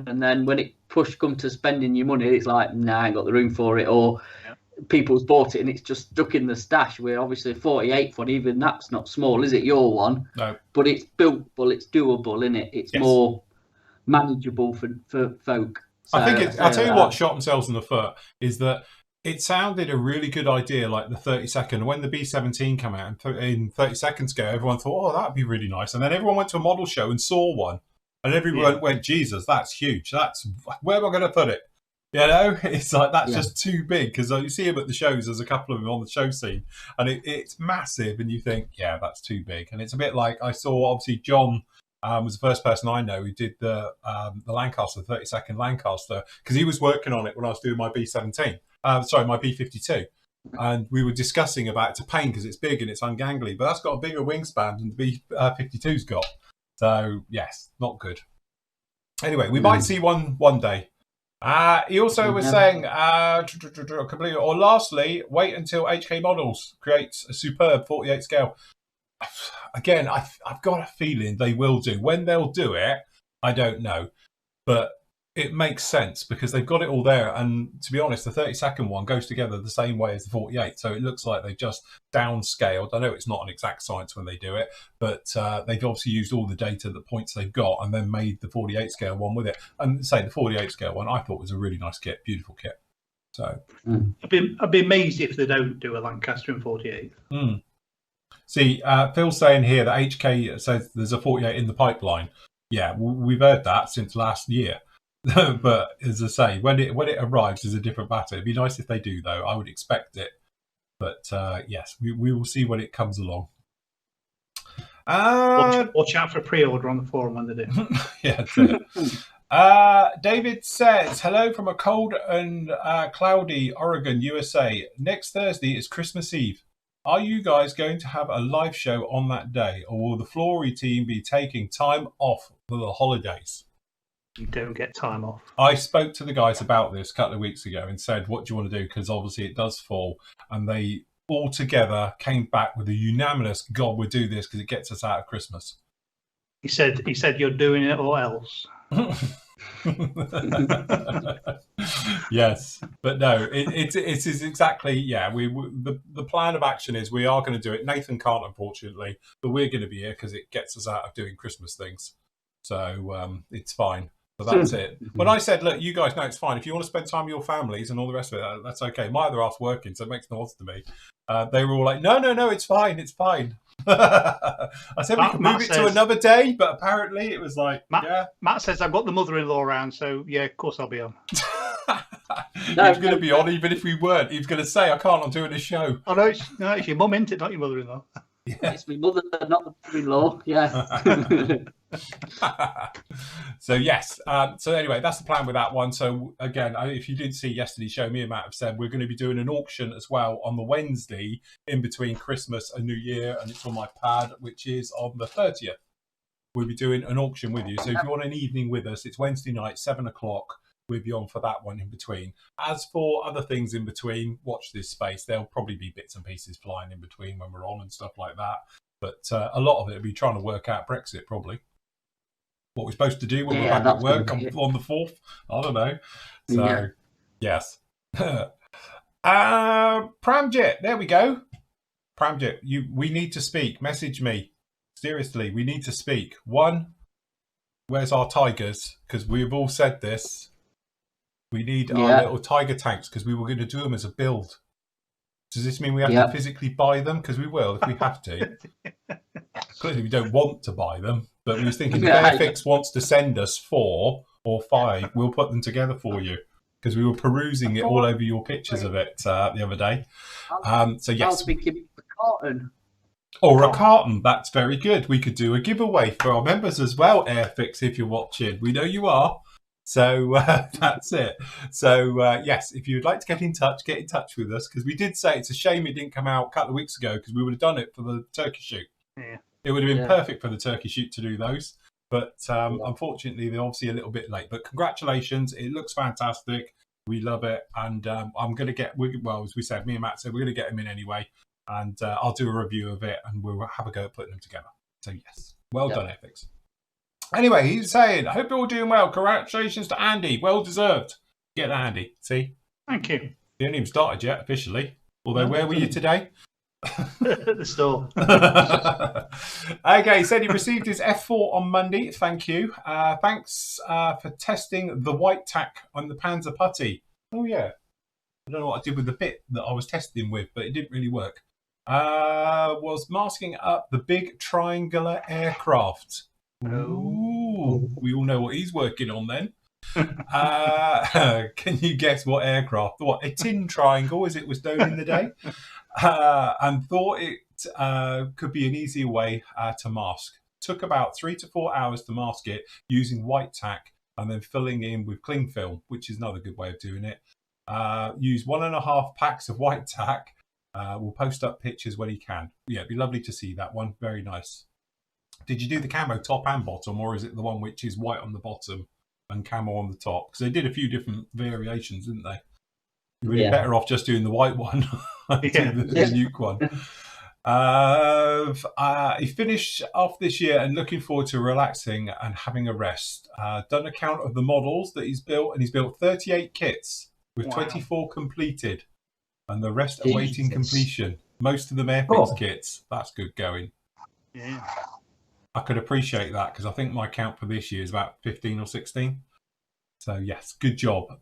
and then when it come to spending your money, it's like, nah, I ain't got the room for it, or people's bought it and it's just stuck in the stash. Where obviously a 48 foot, even that's not small, is it? Your one, no, but it's buildable, it's doable, isn't it? It's more manageable for folk. So, I think I'll tell you what shot themselves in the foot is that. It sounded a really good idea, like the 32nd. When the B17 came out in 32nd scale, everyone thought, that'd be really nice. And then everyone went to a model show and saw one. And everyone went, Jesus, that's huge. Where am I going to put it? It's like, that's just too big. Because you see them at the shows, there's a couple of them on the show scene. And it's massive. And you think, yeah, that's too big. And it's a bit like, I saw, obviously, John was the first person I know who did the Lancaster, the 32nd Lancaster. Because he was working on it when I was doing my B17. My B52, and we were discussing about it's a pain because it's big and it's ungangly, but that's got a bigger wingspan than the B52's got. So yes, not good. Anyway, we might see one day. He also was saying, completely. Or lastly, wait until HK Models creates a superb 48 scale. Again, I've got a feeling they will do. When they'll do it, I don't know, but. It makes sense because they've got it all there. And to be honest, the 32nd one goes together the same way as the 48. So it looks like they've just downscaled. I know it's not an exact science when they do it, but they've obviously used all the data, the points they've got, and then made the 48 scale one with it. And say the 48 scale one, I thought was a really nice kit, beautiful kit. So I'd be amazed if they don't do a Lancaster in 48. See, Phil's saying here that HK says there's a 48 in the pipeline. Yeah, we've heard that since last year. But as I say, when it arrives is a different matter. It'd be nice if they do, though. I would expect it. But yes, we will see when it comes along. Watch out for a pre-order on the forum when they do. Yeah, that's it. David says, hello from a cold and cloudy Oregon, USA. Next Thursday is Christmas Eve. Are you guys going to have a live show on that day, or will the Flory team be taking time off for the holidays? You don't get time off. I spoke to the guys about this a couple of weeks ago and said, what do you want to do? Because obviously it does fall. And they all together came back with a unanimous, God, we'll do this because it gets us out of Christmas. He said you're doing it or else. Yes, but no, it is exactly, the plan of action is we are going to do it. Nathan can't, unfortunately, but we're going to be here because it gets us out of doing Christmas things. So it's fine. So that's it. When I said, look, you guys know it's fine. If you want to spend time with your families and all the rest of it, that's okay. My other half's working, so it makes no odds to me. They were all like, no, it's fine. It's fine. I said we can move it to another day, but apparently it was like, Matt says, I've got the mother-in-law around, so yeah, of course I'll be on. He was going to be on even if we weren't. He was going to say, I can't, I'm doing a show. Oh, no, it's your mum, isn't it? Not your mother-in-law. Yeah. It's my mother, not the mother-in-law. Yeah. So yes. So anyway, that's the plan with that one. So again, if you didn't see yesterday's show, me and Matt have said we're going to be doing an auction as well on the Wednesday in between Christmas and New Year, and it's on my pad, which is on the 30th. We'll be doing an auction with you. So if you want an evening with us, it's Wednesday night, 7 o'clock. We'll be on for that one in between. As for other things in between, watch this space. There'll probably be bits and pieces flying in between when we're on and stuff like that. But a lot of it will be trying to work out Brexit, probably. What we're supposed to do when we're back at work on the 4th. I don't know. So, yes. Pramjet, there we go. Pramjet, we need to speak. Message me. Seriously, we need to speak. One, where's our tigers? Because we've all said this. We need our little tiger tanks because we were going to do them as a build. Does this mean we have to physically buy them? Because we will if we have to. Clearly, we don't want to buy them, but we was thinking if Airfix wants to send us 4 or 5, we'll put them together for you. Because we were perusing it all over your pictures of it the other day. So yes. I was thinking a carton. Or a carton. That's very good. We could do a giveaway for our members as well, Airfix, if you're watching. We know you are. So that's it. So yes, if you'd like to get in touch with us, because we did say it's a shame it didn't come out a couple of weeks ago because we would have done it for the turkey shoot. Yeah. It would have been perfect for the turkey shoot to do those. But unfortunately, they're obviously a little bit late. But congratulations. It looks fantastic. We love it. And I'm going to get, as we said, me and Matt said, we're going to get them in anyway. And I'll do a review of it and we'll have a go at putting them together. So yes, well done, Ethics. Anyway, he's saying, I hope you're all doing well. Congratulations to Andy. Well deserved. Get that, Andy. See? Thank you. You haven't even started yet, officially. Although, where were you today? At the store. Okay, he said he received his F4 on Monday. Thank you. Thanks for testing the white tack on the Panzer Putty. Oh, yeah. I don't know what I did with the bit that I was testing with, but it didn't really work. Was masking up the big triangular aircraft. Ooh, we all know what he's working on then. Can you guess what aircraft? What, a tin triangle as it was known in the day? And thought it could be an easier way to mask. Took about 3 to 4 hours to mask it using white tack and then filling in with cling film, which is another good way of doing it. Use 1.5 packs of white tack. We'll post up pictures when he can. Yeah, it'd be lovely to see that one. Very nice. Did you do the camo top and bottom, or is it the one which is white on the bottom and camo on the top? Because they did a few different variations, didn't they? You're really better off just doing the white one, the nuke one. He finished off this year and looking forward to relaxing and having a rest. Done a count of the models that he's built, and he's built 38 kits with 24 completed, and the rest awaiting completion. Most of them Airfix kits. That's good going. Yeah. I could appreciate that because I think my count for this year is about 15 or 16. So yes, good job.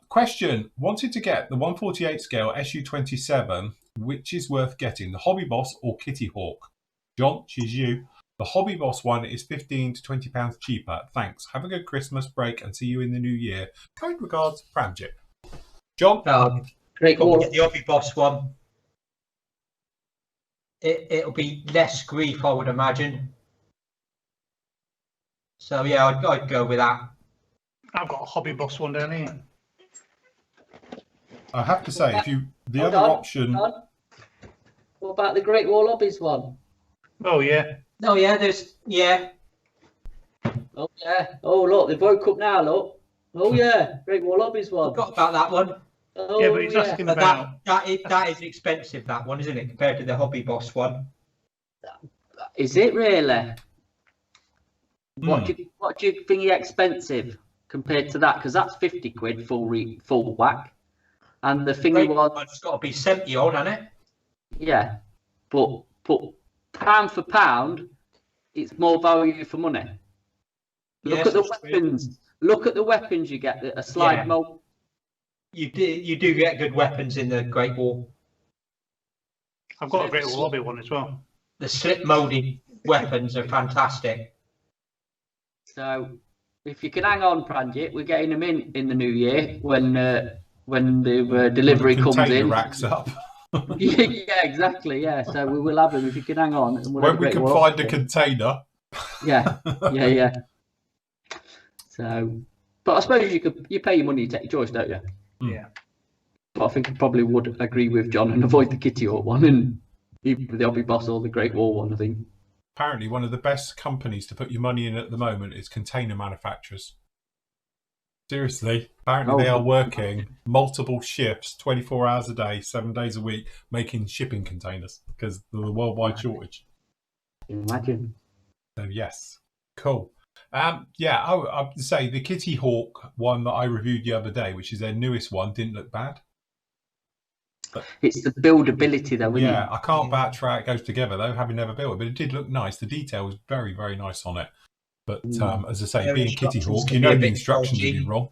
Question, wanted to get the 148 scale SU-27, which is worth getting, the Hobby Boss or Kitty Hawk? John, she's you. The Hobby Boss one is £15 to £20 cheaper. Thanks. Have a good Christmas break and see you in the new year. Kind regards, Pramjip. John? Great Wall. The Hobby Boss one. It'll be less grief, I would imagine. So yeah, I'd go with that. I've got a Hobby Boss one down here. I have to say, other option. What about the Great Wall Hobbies one? Oh yeah. Oh yeah, Oh yeah. Oh look, they broke up now. Look. Oh yeah, Great Wall Hobbies one. Forgot about that one. Oh, yeah, but he's asking about that is expensive. That one, isn't it, compared to the Hobby Boss one? Is it really? What do you think is expensive compared to that? Because that's 50 quid full whack, and the thing it's got to be 70 odd, hasn't it? Yeah, but pound for pound, it's more value for money. Look at the weapons. True. Look at the weapons you get. A slide mold. You do get good weapons in the Great Wall. I've got a Great Wall Hobby one as well. The slip molded weapons are fantastic. So if you can hang on, Pranjit, we're getting them in the new year when the delivery when the comes in. Racks up. Yeah, exactly. Yeah, so we will have them if you can hang on. And when we can find a container. Yeah. So, but I suppose you pay your money, you take your choice, don't you? Yeah. But I think I probably would agree with John and avoid the Kitty Hawk one and either the Hobby Boss or the Great Wall one, I think. Apparently, one of the best companies to put your money in at the moment is container manufacturers. Seriously, apparently they are working multiple shifts, 24 hours a day, 7 days a week, making shipping containers because of the worldwide shortage. Imagine. So yes, cool. Yeah, I would say the Kitty Hawk one that I reviewed the other day, which is their newest one, didn't look bad. It's the buildability though, isn't it? Yeah, I can't vouch for how it goes together though, having never built it, but it did look nice. The detail was very, very nice on it. But as I say, being Kitty Hawk, you know the instructions would be wrong.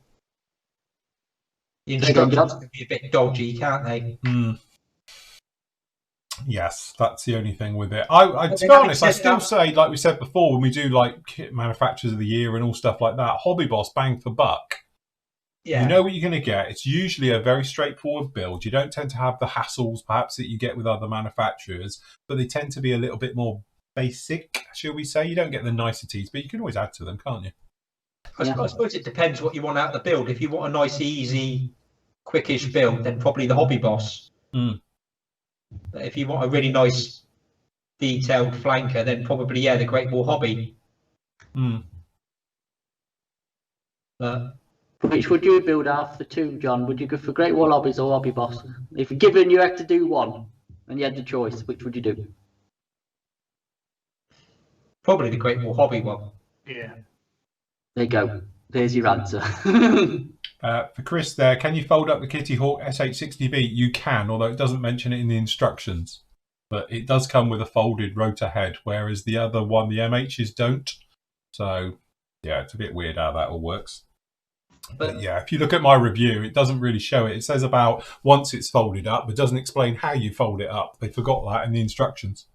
The instructions can be a bit dodgy, can't they? Yes, that's the only thing with it. To be honest, I still say, like we said before, when we do like kit manufacturers of the year and all stuff like that, Hobby Boss, bang for buck. Yeah. You know what you're going to get. It's usually a very straightforward build. You don't tend to have the hassles, perhaps, that you get with other manufacturers, but they tend to be a little bit more basic, shall we say. You don't get the niceties, but you can always add to them, can't you? I suppose it depends what you want out of the build. If you want a nice, easy, quickish build, then probably the Hobby Boss. But if you want a really nice, detailed flanker, then probably, the Great Wall Hobby. Which would you build after two, John? Would you go for Great Wall Hobbies or Hobby Boss? If given you had to do one and you had the choice, which would you do? Probably the Great Wall Hobby one. Yeah. There you go. There's your answer. For Chris there, can you fold up the Kitty Hawk SH60B? You can, although it doesn't mention it in the instructions. But it does come with a folded rotor head, whereas the other one, the MHs, don't. So, yeah, it's a bit weird how that all works. But yeah, if you look at my review, it doesn't really show it. It says about once it's folded up, but doesn't explain how you fold it up. They forgot that in the instructions.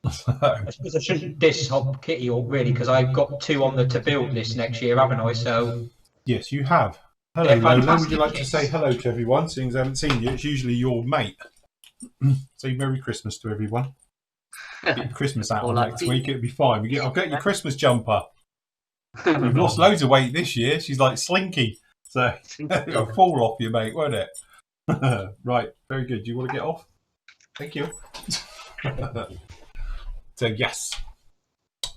I suppose I shouldn't diss Kitty Hawk really, because I've got two on the to build list next year, haven't I? So yes, you have. Hello, Lola. Would you like to say hello to everyone? Seeing I haven't seen you, it's usually your mate. Say Merry Christmas to everyone. Get your Christmas out next week. It'll be fine. I'll get your Christmas jumper. You've lost loads of weight this year. She's like slinky. So it'll fall off you, mate, won't it? Right, very good. Do you want to get off? Thank you. So, yes.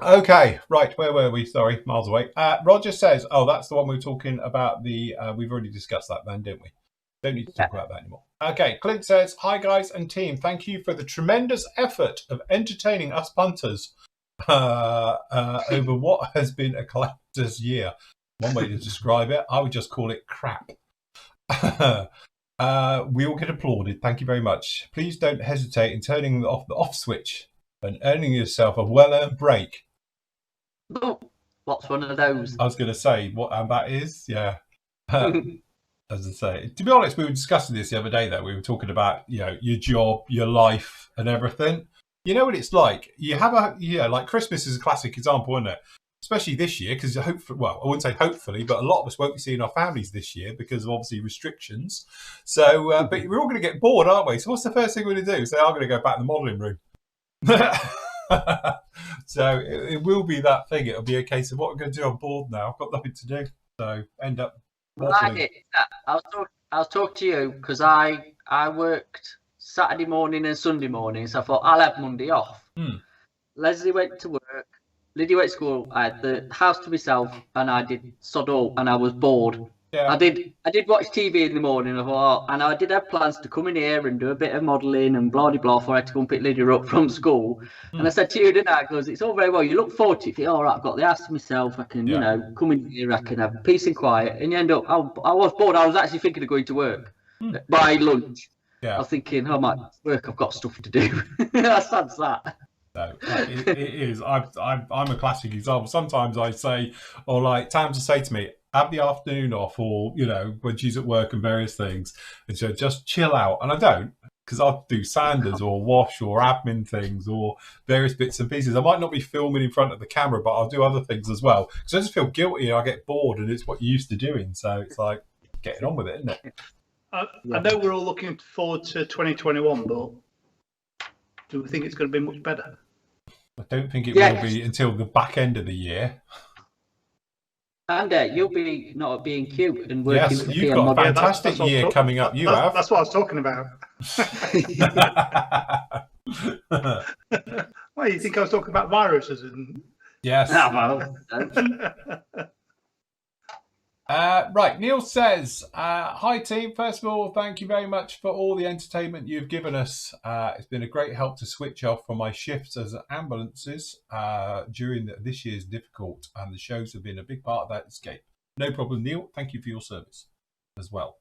Okay, right. Where were we? Sorry, miles away. Roger says, oh, that's the one we were talking about. We've already discussed that then, didn't we? Don't need to talk about that anymore. Okay, Clint says, hi, guys and team. Thank you for the tremendous effort of entertaining us punters over what has been a collector's year. One way to describe it, I would just call it crap. We all get applauded. Thank you very much. Please don't hesitate in turning off the off switch and earning yourself a well-earned break. Oh, what's one of those? I was going to say what that is. Yeah. As I say, to be honest, we were discussing this the other day. Though we were talking about your job, your life, and everything. You know what it's like. You have like Christmas is a classic example, isn't it? Especially this year, because hopefully, well, I wouldn't say hopefully, but a lot of us won't be seeing our families this year because of obviously restrictions. So, but we're all going to get bored, aren't we? So, what's the first thing we're going to do? Say, I'm going to go back to the modelling room. So it will be that thing. It'll be a case of what I'm going to do. I'm bored now. I've got nothing to do. So end up. I was talking to you because I worked Saturday morning and Sunday morning, so I thought I'll have Monday off. Leslie went to work. Lydia went to school. I had the house to myself, and I did sod all, and I was bored. Yeah. I did watch TV in the morning. And I did have plans to come in here and do a bit of modelling and blah, blah, blah, before I had to go and pick Lydia up from school. And I said to you, didn't I? Because it's all very well. You look forward to it. You think, all right, I've got the house to myself. I can, come in here. I can have peace and quiet. And you end up, I was bored. I was actually thinking of going to work by lunch. Yeah. I was thinking, oh, my work, I've got stuff to do. That's that. No, it is. I'm a classic example. Sometimes I say, or like Tams will say to me, have the afternoon off, or when she's at work and various things, and so just chill out. And I don't. because I do Sanders or wash or admin things or various bits and pieces. I might not be filming in front of the camera, but I'll do other things as well. Because I just feel guilty and I get bored, and it's what you're used to doing. So it's like getting on with it, isn't it? I know we're all looking forward to 2021, but do we think it's going to be much better? I don't think it will be until the back end of the year. And you'll be not at B&Q and working with you've got a fantastic year coming up. That's what I was talking about. Well, you think I was talking about viruses? Yes. Right, Neil says, hi team, first of all, thank you very much for all the entertainment you've given us. It's been a great help to switch off from my shifts as ambulances during this year's difficult, and the shows have been a big part of that escape. No problem, Neil, thank you for your service as well.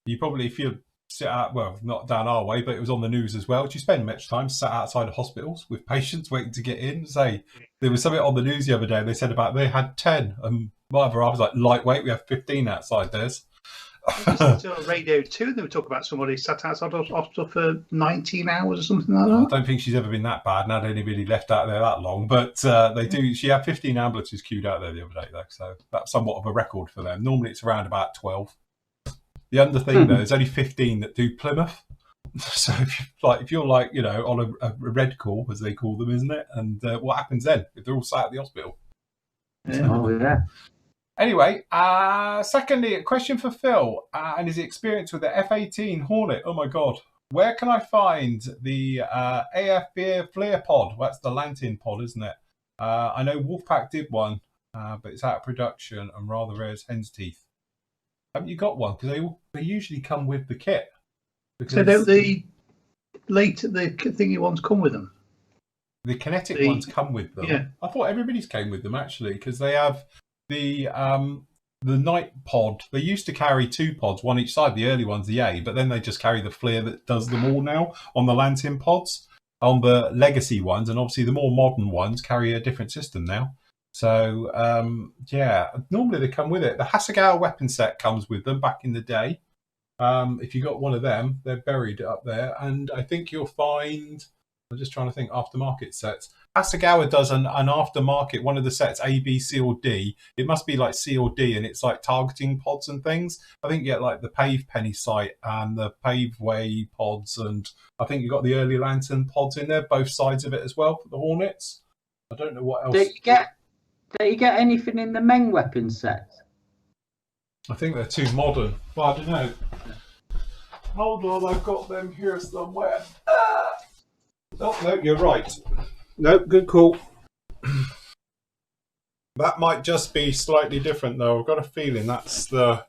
You probably, if you sit out, well, not down our way, but it was on the news as well. Do you spend much time sat outside of hospitals with patients waiting to get in? Say, there was something on the news the other day, they said about they had 10, and whatever, I was like, lightweight, we have 15 outside theirs. On Radio 2, they were talking about somebody sat outside of hospital for 19 hours or something like that. I don't think she's ever been that bad, and had anybody left out there that long, but they do. She had 15 ambulances queued out there the other day, though, so that's somewhat of a record for them. Normally it's around about 12. The other thing, though, there's only 15 that do Plymouth. So if you're like, you know, on a red call, as they call them, isn't it? And what happens then if they're all sat at the hospital? Yeah. Anyway, secondly, a question for Phil and his experience with the F-18 Hornet. Oh my God. Where can I find the AF Beer Flair pod? Well, that's the Lantern pod, isn't it? I know Wolfpack did one, but it's out of production and rather rare as hen's teeth. Haven't you got one? Because they usually come with the kit. So don't the thingy ones come with them? The kinetic ones come with them. Yeah. I thought everybody's came with them actually, because they have the night pod. They used to carry 2 pods, one each side. The early one's the A, but then they just carry the Flair that does them all now on the Lantern pods. On the legacy ones, and obviously the more modern ones carry a different system now. So yeah, normally they come with it. The Hasegawa weapon set comes with them back in the day. If you got one of them, they're buried up there, and I think you'll find. I'm just trying to think aftermarket sets. Hasegawa does an aftermarket, one of the sets A, B, C, or D. It must be like C or D, and it's like targeting pods and things. I think you get like the Pave Penny sight and the Paveway pods, and I think you got the early Lantern pods in there, both sides of it as well for the Hornets. I don't know what else. Do you get anything in the Meng weapon set? I think they're too modern. Well, I don't know. Hold on, I've got them here somewhere. Oh, no, you're right. No, good call. That might just be slightly different, though. I've got a feeling that's the...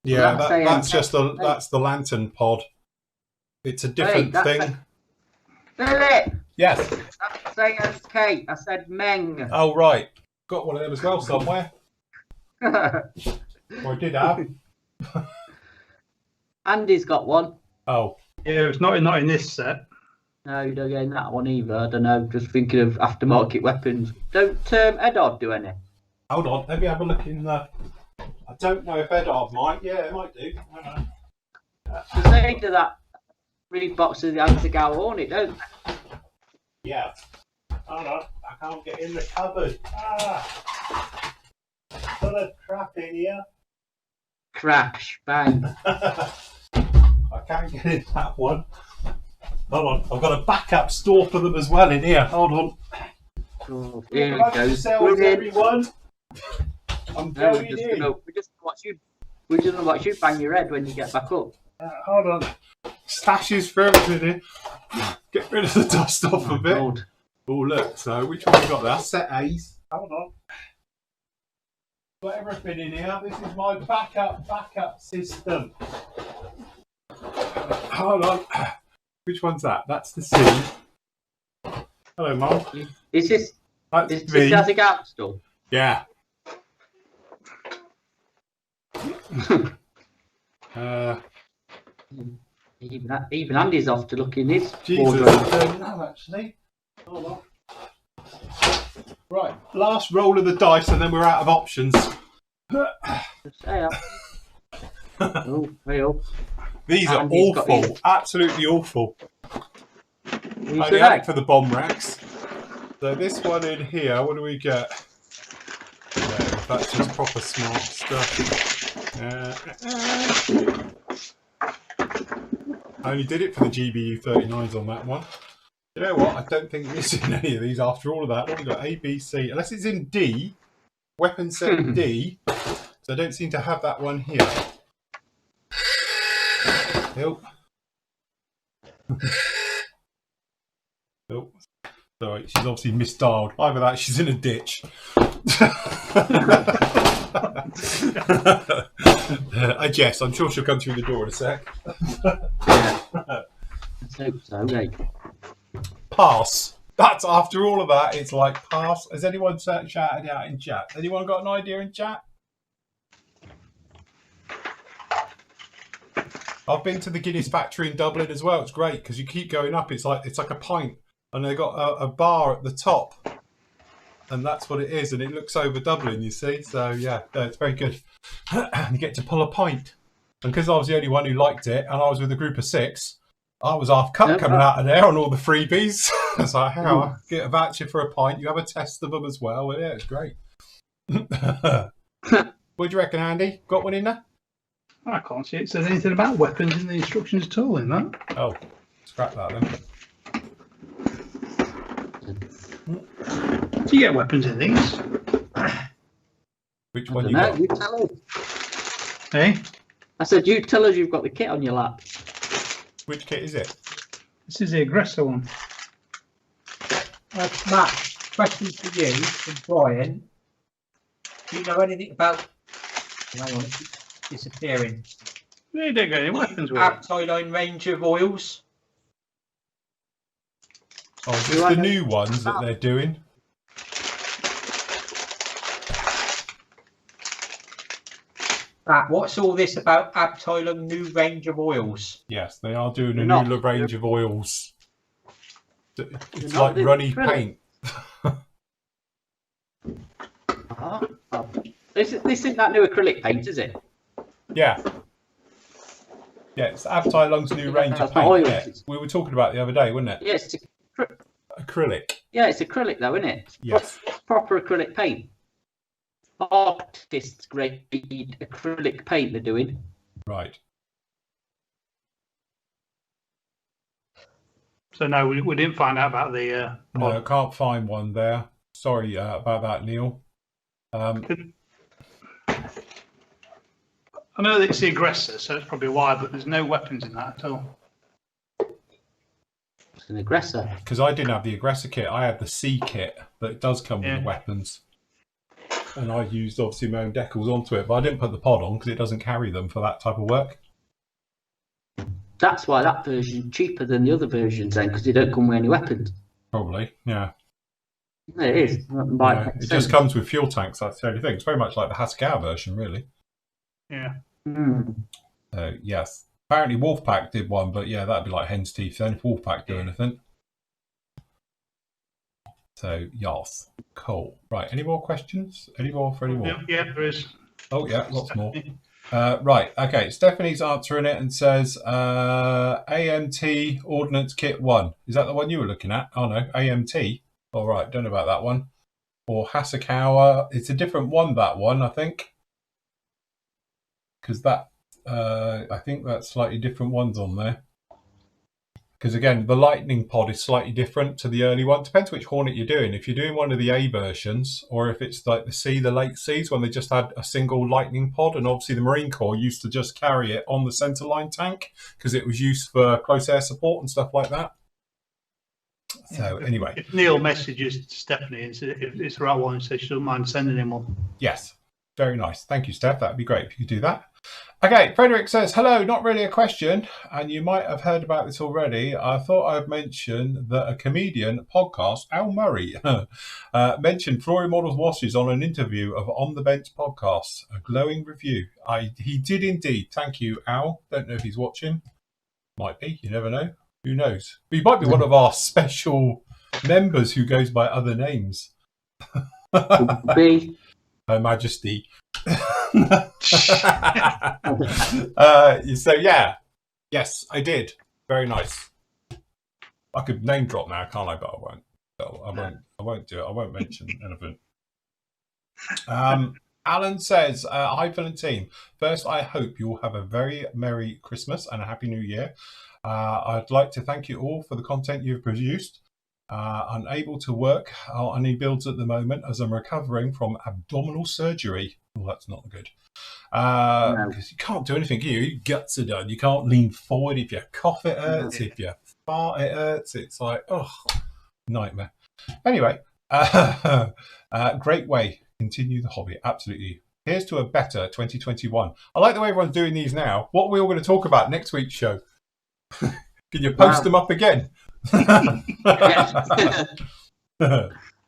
Yeah, that's just that's the Lantern pod. It's a different thing. Philip! Yes. I'm saying SK. I said Meng. Oh, right. Got one of them as well somewhere. Or I did have. Andy's got one. Oh. Yeah, it's not in this set. No, you don't get that one either. I don't know. Just thinking of aftermarket weapons. Don't Edard do any? Hold on. Let me have a look in the... I don't know if Edard might. Yeah, it might do. I don't know. Because they do that 3 boxes of the Hasegawa Hornet, don't they? Yeah. Hold on. I can't get in the cupboard. Full of crap in here. Crash. Bang. I can't get in that one. Hold on. I've got a backup store for them as well in here. Hold on. Oh, here it goes. Everyone. I'm no, we're just gonna watch you. We're just gonna watch you bang your head when you get back up. Hold on. Stashes for everything here. Get rid of the dust off a bit. God. Oh, look. So, which one we got there? Set A's. Hold on. Got everything in here. This is my backup system. Hold on. Which one's that? That's the C. Hello, Mum. Is this? That's is V. this Hasegawa stuff? Yeah. Even Andy's off to look in his wardrobe. I don't know, actually. Hold on. Right, last roll of the dice, and then we're out of options. Oh, hey up. These are awful, absolutely awful. Only had it for the bomb racks. So this one in here, what do we get? Yeah, that's just proper smart stuff. I only did it for the GBU 39s on that one. You know what? I don't think it's in any of these after all of that. What have we got? A, B, C. Unless it's in D. Weapon set D. So I don't seem to have that one here. Nope. Nope. Sorry, she's obviously misdialed. Either that, she's in a ditch. I jest. I'm sure she'll come through the door in a sec. Let's hope so, mate. Pass. That's after all of that. It's like pass. Has anyone shouted out in chat? Anyone got an idea in chat? I've been to the Guinness factory in Dublin as well. It's great because you keep going up. It's like a pint, and they've got a bar at the top, and that's what it is. And it looks over Dublin, you see. So yeah, it's very good. You get to pull a pint, and because I was the only one who liked it, and I was with a group of 6, I was half cut coming out of there on all the freebies. I was like, "How I get a voucher for a pint? You have a test of them as well." Well, yeah, it's great. What do you reckon, Andy? Got one in there? I can't see it says anything about weapons in the instructions at all in that. Oh, scrap that then. Do you get weapons in these? Which one you got? You tell us. Hey? I said, you tell us you've got the kit on your lap. Which kit is it? This is the aggressor one. Matt, question for you from Brian. Do you know anything about... Hang on, it's disappearing. They don't get any weapons with it. Abtailine range of oils. Oh, is this the new ones that they're doing? What's all this about Abtailine new range of oils? Yes, they are doing a new range of oils. It's like runny paint. This isn't that new acrylic paint, is it? Yeah. Yeah, it's Abtailone's new range of paint. Yeah. We were talking about it the other day, wasn't it? Yes, it's acrylic. Yeah, it's acrylic though, isn't it? Yes. Proper acrylic paint. Artists grade acrylic paint they're doing. Right. So no, we didn't find out about the. No, I can't find one there. Sorry about that, Neil. I know that it's the aggressor, so it's probably why, but there's no weapons in that at all. It's an aggressor. Because I didn't have the aggressor kit. I had the C kit, but it does come with the weapons. And I used, obviously, my own decals onto it, but I didn't put the pod on because it doesn't carry them for that type of work. That's why that version's cheaper than the other versions then, because they don't come with any weapons. Probably, yeah. It is. It just comes with fuel tanks, that's the only thing. It's very much like the Haskell version, really. Yeah. So, yes. Apparently Wolfpack did one, but yeah, that'd be like hen's teeth then if Wolfpack do anything. So, yes. Cool. Right, any more questions? Any more for any more? Yeah, there is. Oh, yeah, lots more. Right, okay. Stephanie's answering it and says AMT Ordnance Kit 1. Is that the one you were looking at? Oh, no, AMT. All right, don't know about that one. Or Hasegawa. It's a different one, that one, I think. Because that, I think that's slightly different ones on there. Because again, the lightning pod is slightly different to the early one. Depends which Hornet you're doing. If you're doing one of the A versions, or if it's like the C, the late Cs, when they just had a single lightning pod, and obviously the Marine Corps used to just carry it on the centerline tank because it was used for close air support and stuff like that. So anyway, if Neil messages Stephanie and says if it's the right one, says she doesn't mind sending him one. Yes, very nice. Thank you, Steph. That'd be great if you could do that. Okay, Frederick says, hello, not really a question, and you might have heard about this already. I thought I'd mention that a comedian podcast, Al Murray, mentioned Flory Models washes on an interview of On the Bench podcast, a glowing review. He did indeed. Thank you, Al. Don't know if he's watching. Might be. You never know. Who knows? He might be one of our special members who goes by other names. B. Her Majesty. So yeah, Yes, I did. Very nice. I could name drop now, can't I? But I won't. I won't do it. I won't mention anything. Alan says, hi Phil and team. First, I hope you all have a very Merry Christmas and a Happy New Year. I'd like to thank you all for the content you've produced. Unable to work on any builds at the moment as I'm recovering from abdominal surgery. Oh, that's not good. Because you can't do anything here. Your guts are done. You can't lean forward. If you cough, it hurts. If you fart, it hurts. It's like, oh, nightmare. Anyway, great way. Continue the hobby. Absolutely. Here's to a better 2021. I like the way everyone's doing these now. What are we all going to talk about next week's show? Can you post them up again?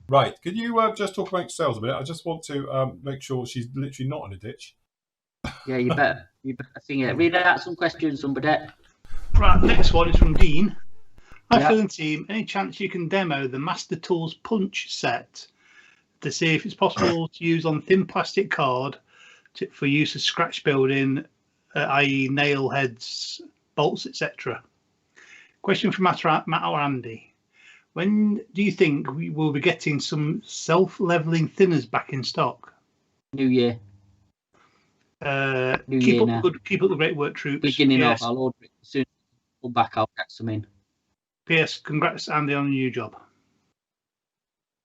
Right. Can you just talk about sales a bit? I just want to make sure she's literally not in a ditch. Yeah, you better sing it. Read out some questions, somebody. Right, next one is from Dean. Hi, Phil and team. Any chance you can demo the Master Tools punch set to see if it's possible to use on thin plastic card for use of scratch building, i.e. nail heads, bolts, etc.? Question from Matt or Andy. When do you think we will be getting some self-leveling thinners back in stock? New Year. Keep up the great work, troops. Beginning of, I'll order it soon. We'll back. I'll get some in. P.S. Congrats, Andy, on the new job.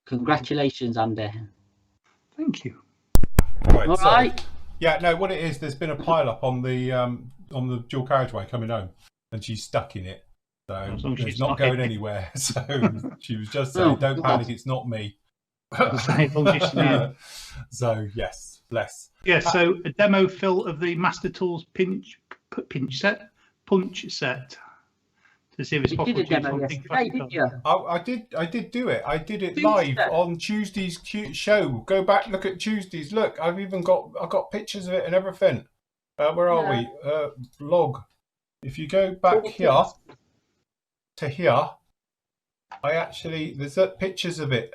Congratulations, Andy. Thank you. Right, all right. Yeah, no. What it is, there's been a pile up on the dual carriageway coming home, and she's stuck in it. So it's not going anywhere. So she was just saying, "Don't panic, it's not me." So yes, bless. Yeah. So a demo, Phil, of the Master Tools punch set to see if it's possible. You did a demo yesterday, didn't you? I did do it. I did it live on Tuesday's show. Go back, look at Tuesday's. Look, I've got pictures of it and everything. Where are we? Log. If you go back here to here, there's pictures of it,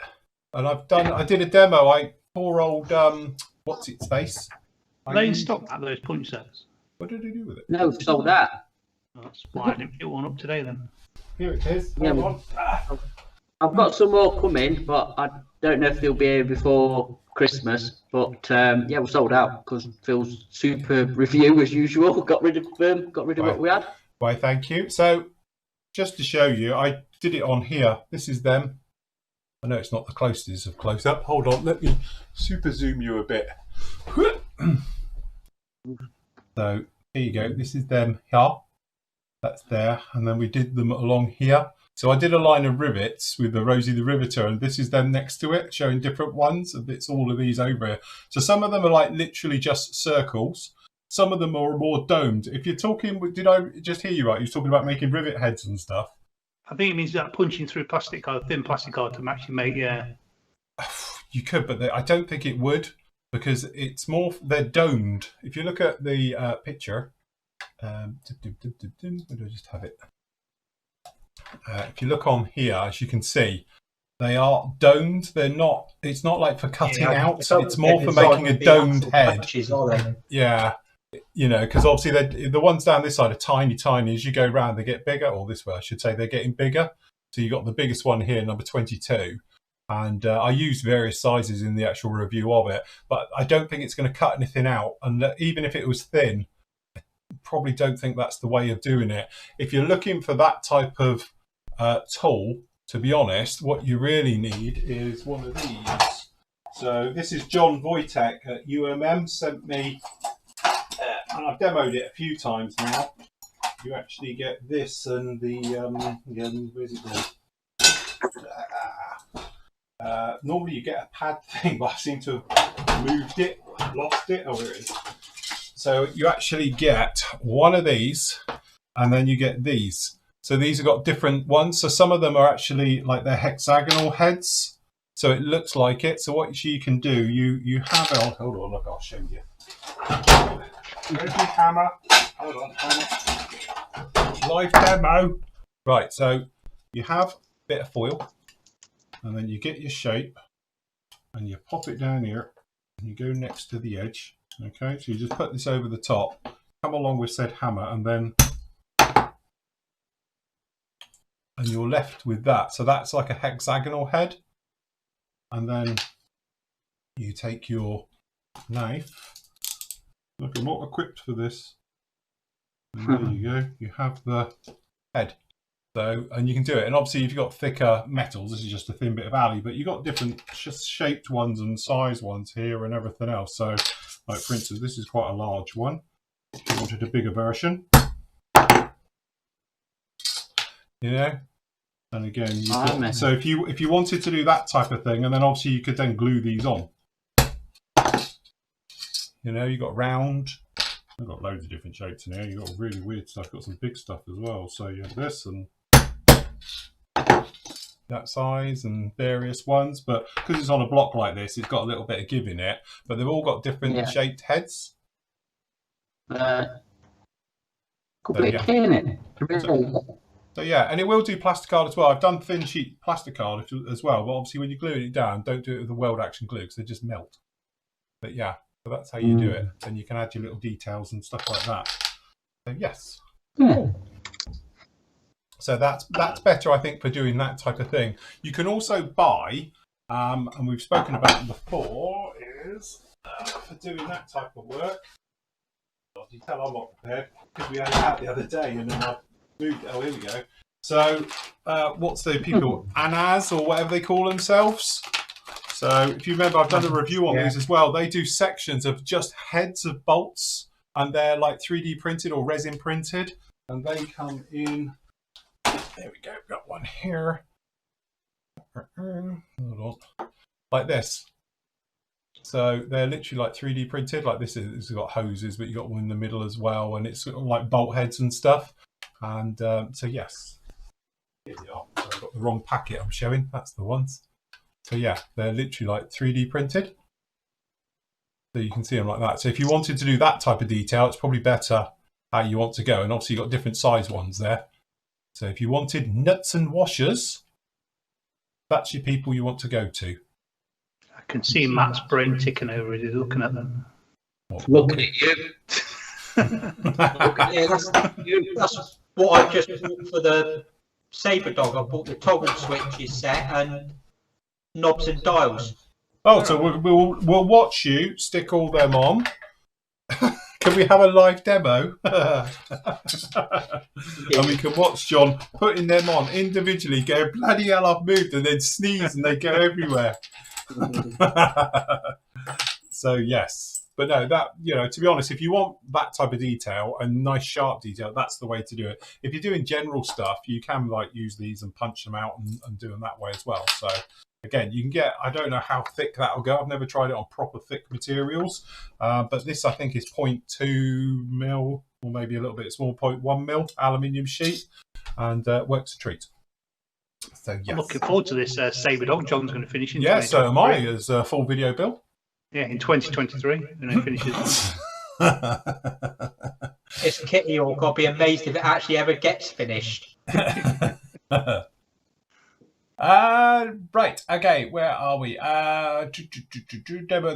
and I did a demo. Poor old what's its face? Are they in stock, those punch sets? What did he do with it? No, sold out. That's why I didn't pick one up today then. Here it is. I've got some more coming, but I don't know if they'll be here before Christmas. But yeah, we're sold out because Phil's superb review as usual. Got rid of what we had. Why, thank you. So just to show you, I did it on here. This is them. I know it's not the closest of close up. Hold on, let me super zoom you a bit. So here you go. This is them here. That's there, and then we did them along here. So I did a line of rivets with the Rosie the Riveter, and this is them next to it, showing different ones. And it's all of these over here. So some of them are like literally just circles. Some of them are more domed. If you're talking, did I just hear you right? You're talking about making rivet heads and stuff. I think it means that punching through plastic card, thin plastic card, to actually make, yeah. You could, but I don't think it would, because it's more, they're domed. If you look at the picture, where do I just have it? If you look on here, as you can see, they are domed. They're not. It's not like for cutting out. It's more for making a domed head. Punches, are they? Yeah, you know, because obviously the ones down this side are tiny, tiny. As you go round, they get bigger. Or this way, I should say, they're getting bigger. So you got the biggest one here, number 22. And I used various sizes in the actual review of it, but I don't think it's going to cut anything out. And even if it was thin, I probably don't think that's the way of doing it. If you're looking for that type of tool, to be honest, what you really need is one of these. So this is John Wojtek at UMM sent me, and I've demoed it a few times now. You actually get this and the where's it going? Normally you get a pad thing, but I seem to have moved it, lost it. Oh, there it is. So you actually get one of these, and then you get these. So these have got different ones. So some of them are actually like they're hexagonal heads. So it looks like it. So what you can do, you have it. Hold on, look, I'll show you. Where's your hammer? Hold on, hammer. Live demo. Right, so you have a bit of foil, and then you get your shape, and you pop it down here, and you go next to the edge. Okay, so you just put this over the top, come along with said hammer, and then and you're left with that. So that's like a hexagonal head. And then you take your knife. Look, I'm not equipped for this. And there you go. You have the head. So, and you can do it. And obviously, if you've got thicker metals, this is just a thin bit of alley, but you've got different just shaped ones and size ones here and everything else. So, like for instance, this is quite a large one. If you wanted a bigger version, you know. And again, you've got, so if you wanted to do that type of thing, and then obviously you could then glue these on. You know, you got round. I've got loads of different shapes in here. You've got really weird stuff. Got some big stuff as well. So you have this and that size and various ones. But because it's on a block like this, it's got a little bit of give in it. But they've all got different shaped heads. Could be a key in it. So yeah, and it will do plasticard as well. I've done thin sheet plasticard as well. But obviously when you're gluing it down, don't do it with the weld action glue because they just melt. But yeah. So that's how you do it, and you can add your little details and stuff like that. So yes, cool. So that's better, I think, for doing that type of thing. You can also buy, and we've spoken about it before, is for doing that type of work. You tell I'm not prepared because we had it out the other day, and then I moved. Oh, here we go. So what's the people ANAS or whatever they call themselves? So if you remember, I've done a review on these as well. They do sections of just heads of bolts, and they're like 3D printed or resin printed, and they come in. There we go. Got one here. Hold on. Like this. So they're literally like 3D printed. Like this has got hoses, but you got one in the middle as well, and it's sort of like bolt heads and stuff. And so yes, here we are. So I've got the wrong packet I'm showing. That's the ones. So yeah, they're literally like 3D printed. So you can see them like that. So if you wanted to do that type of detail, it's probably better how you want to go. And obviously you've got different size ones there. So if you wanted nuts and washers, that's your people you want to go to. I can see Matt's brain ticking over as he's looking at them. Looking at you. That's what I just bought for the Sabre Dog. I bought the toggle switches set and knobs and dials. Oh, so we'll watch you stick all them on. Can we have a live demo? And we can watch John putting them on individually, go bloody hell I've moved, and then sneeze and they go everywhere. So yes, but no, that, you know, to be honest, if you want that type of detail and nice sharp detail, that's the way to do it. If you're doing general stuff, you can like use these and punch them out and do them that way as well. So again, you can get, I don't know how thick that'll go. I've never tried it on proper thick materials, but this I think is 0.2 mil or maybe a little bit small, 0.1 mil aluminium sheet, and works a treat. So yes. I'm looking forward to this Sabre Dog. John's going to finish in so am I, as a full video build. Yeah, in 2023, when it finishes. It's kitty, you'll got to be amazed if it actually ever gets finished. Right, okay, where are we? Demo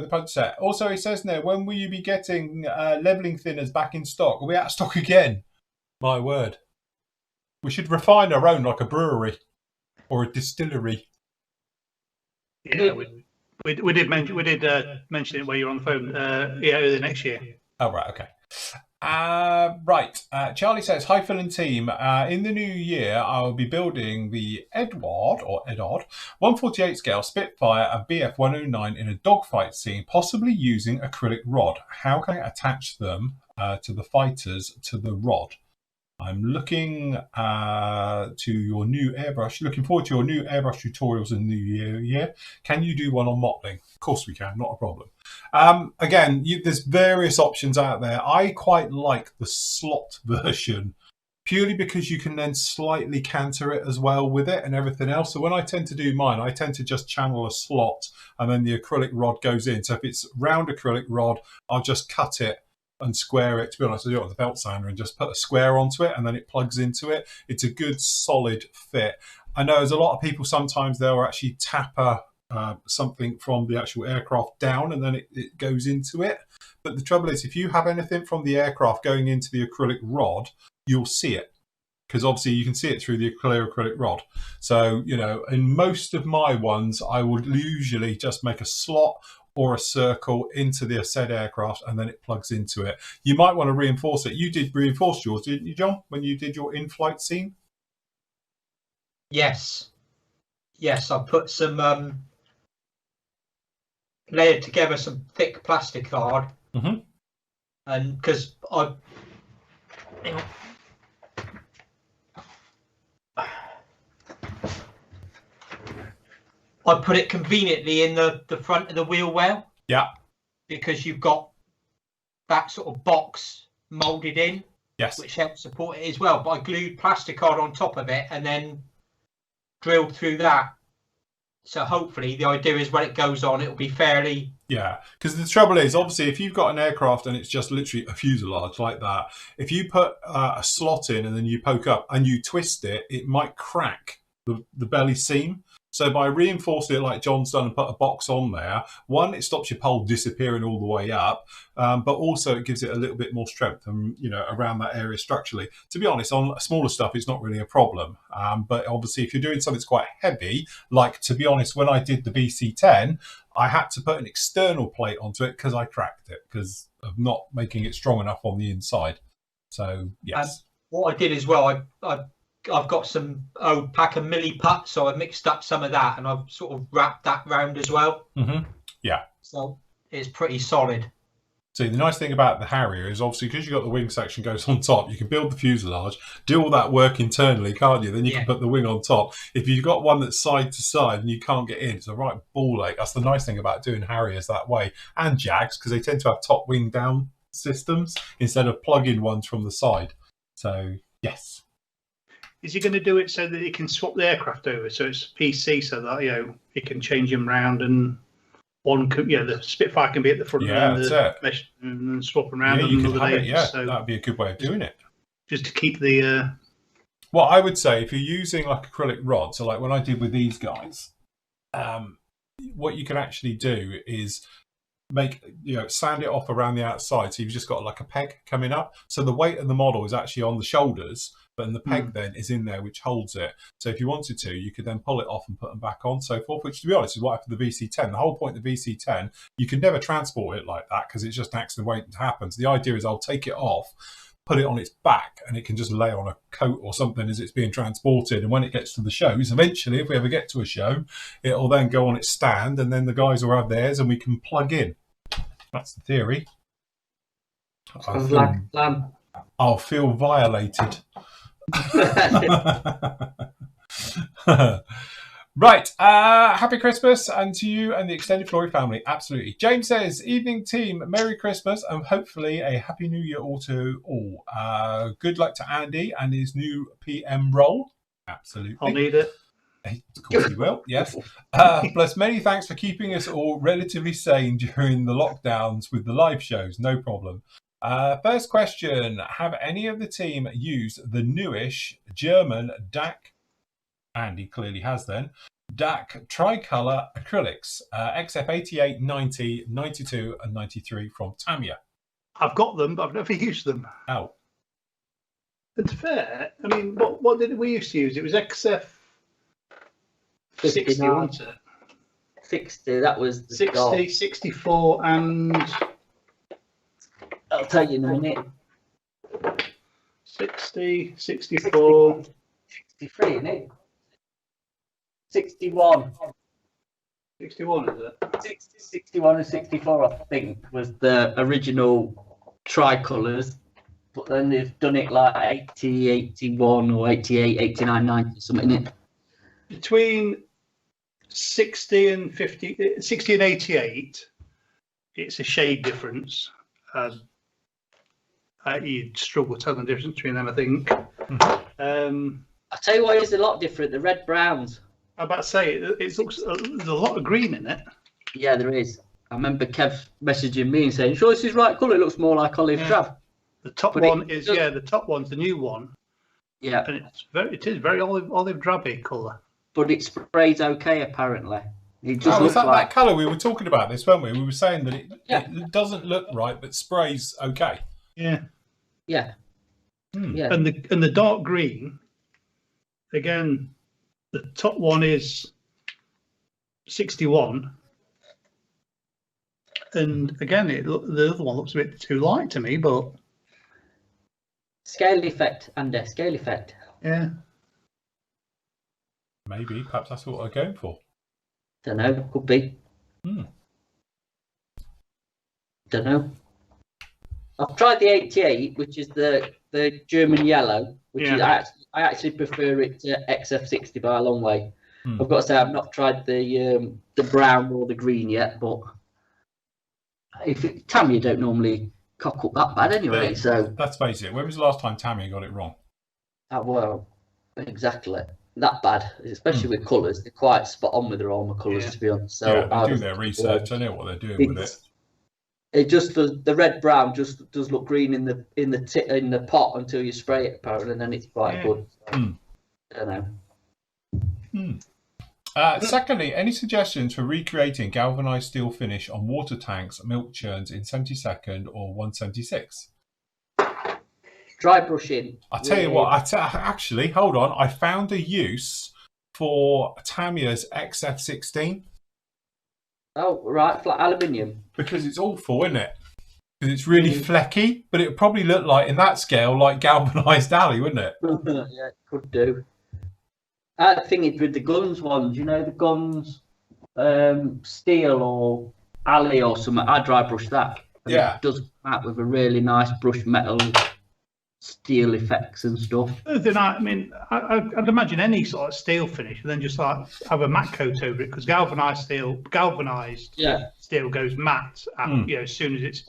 the punch set. Also, it says now, when will you be getting leveling thinners back in stock? Are we out of stock again? My word. We should refine our own like a brewery or a distillery. Yeah, we did mention it while you were on the phone. Early next year. Oh, right, okay. Right. Charlie says, hi Phil and team. In the new year, I'll be building the Edward 148 scale Spitfire and BF 109 in a dogfight scene, possibly using acrylic rod. How can I attach them to the fighters to the rod? I'm looking to your new airbrush. Looking forward to your new airbrush tutorials in the new year. Can you do one on mottling? Of course we can, not a problem. Again, there's various options out there. I quite like the slot version, purely because you can then slightly canter it as well with it and everything else. So when I tend to do mine, I tend to just channel a slot and then the acrylic rod goes in. So if it's round acrylic rod, I'll just cut it and square it. To be honest, I do it with the belt sander and just put a square onto it and then it plugs into it. It's a good solid fit. I know there's a lot of people, sometimes they'll actually tap something from the actual aircraft down and then it goes into it. But the trouble is, if you have anything from the aircraft going into the acrylic rod, you'll see it because obviously you can see it through the clear acrylic rod. So, you know, in most of my ones, I would usually just make a slot or a circle into the said aircraft, and then it plugs into it. You might want to reinforce it. You did reinforce yours, didn't you, John, when you did your in-flight scene? Yes. Yes, I put some layered together some thick plastic card. Mm-hmm. And because I put it conveniently in the front of the wheel well. Yeah. Because you've got that sort of box molded in. Yes. Which helps support it as well. But I glued plastic card on top of it and then drilled through that. So hopefully the idea is when it goes on, it'll be fairly... Yeah, because the trouble is, obviously, if you've got an aircraft and it's just literally a fuselage like that, if you put a slot in and then you poke up and you twist it, it might crack the belly seam. So by reinforcing it like John's done and put a box on there, one, it stops your pole disappearing all the way up, but also it gives it a little bit more strength and, you know, around that area structurally. To be honest, on smaller stuff, it's not really a problem. But obviously, if you're doing something that's quite heavy, like, to be honest, when I did the BC-10, I had to put an external plate onto it because I cracked it because of not making it strong enough on the inside. So, yes. What I did as well, I've got some old pack of milli-putt, so I mixed up some of that and I've sort of wrapped that round as well. Mm-hmm. Yeah. So it's pretty solid. See, the nice thing about the Harrier is obviously because you've got the wing section goes on top, you can build the fuselage, do all that work internally, can't you? Then you can put the wing on top. If you've got one that's side to side and you can't get in, it's a right ball ache. That's the nice thing about doing Harriers that way. And Jags, because they tend to have top wing down systems instead of plug-in ones from the side. So, yes. Is he going to do it so that he can swap the aircraft over, so it's PC, so that, you know, he can change them round and one could, you know, the Spitfire can be at the front and the mesh and swap them around. Yeah, you could have it, yeah. So that'd be a good way of doing it. Just to keep the. Well, I would say if you're using like acrylic rod, so like when I did with these guys, what you can actually do is make, you know, sand it off around the outside, so you've just got like a peg coming up. So the weight of the model is actually on the shoulders, but then the peg then is in there which holds it. So if you wanted to, you could then pull it off and put them back on, so forth, which to be honest is what happened to the VC-10. The whole point of the VC-10, you can never transport it like that because it's just an accident waiting to happen. So the idea is I'll take it off, put it on its back, and it can just lay on a coat or something as it's being transported. And when it gets to the shows, eventually, if we ever get to a show, it'll then go on its stand, and then the guys will have theirs, and we can plug in. That's the theory. Sounds like a plan. I'll feel violated. Right. Happy Christmas and to you and the extended Flory family. Absolutely. James says, evening team, Merry Christmas and hopefully a Happy New Year all to all. Good luck to Andy and his new PM role. Absolutely. I'll need it. Of course you will, yes. Plus, many thanks for keeping us all relatively sane during the lockdowns with the live shows. No problem. First question. Have any of the team used the newish German DAC? Andy clearly has then. DAC tricolour acrylics, XF88, 90, 92 and 93 from Tamiya. I've got them, but I've never used them. Oh. It's fair. I mean, what did we used to use? It was XF 60, wasn't it? 60, that was the 60, goal. 64 and... I'll tell you in a minute. 60, 64... 63, isn't it? 61. 61, is it? 60, 61 and 64, I think, was the original tricolours. But then they've done it like 80, 81 or 88, 89, 90, something in it. Between 60 and 50, 60 and 88, it's a shade difference. You'd struggle telling the difference between them, I think. I'll tell you what is a lot different, the red browns. I'm about to say, it looks, there's a lot of green in it. Yeah, there is. I remember Kev messaging me and saying, sure, this is right colour, it looks more like olive drab. The top one is, the top one's the new one. Yeah. And it is very olive drabby colour. But it sprays okay, apparently. It just was looks that like that colour? We were talking about this, weren't we? We were saying that it doesn't look right, but sprays okay. Yeah. Yeah. Hmm. Yeah. And the dark green again, the top one is 61. And again, the other one looks a bit too light to me, but... Scale effect, Andy, scale effect. Yeah. Maybe, perhaps that's what they're going for. Don't know, could be. Don't know. I've tried the 88, which is the German yellow, which is I actually prefer it to XF60 by a long way. I've got to say I've not tried the brown or the green yet, but Tamiya don't normally cock up that bad anyway. So let's face it. When was the last time Tamiya got it wrong? Well, exactly that bad, especially with colours. They're quite spot on with their armour colours, to be honest. So they do their research. I know what they're doing with it. It just the red brown just does look green in the pot until you spray it, apparently, and then it's quite good. So, I don't know. Secondly, any suggestions for recreating galvanized steel finish on water tanks, milk churns in 72nd or 176? Dry brushing. I tell you what. Actually, hold on. I found a use for Tamiya's XF16. Oh, right, flat aluminium. Because it's awful, isn't it? Because it's really flecky, but it would probably look like, in that scale, like galvanised alley, wouldn't it? Yeah, it could do. I think it's with the guns ones, the guns, steel or alley or something. I dry brush that. And it does come out with a really nice brushed metal steel effects and stuff. I mean, I'd imagine any sort of steel finish, and then just like have a matte coat over it, because galvanized steel goes matte. As soon as it's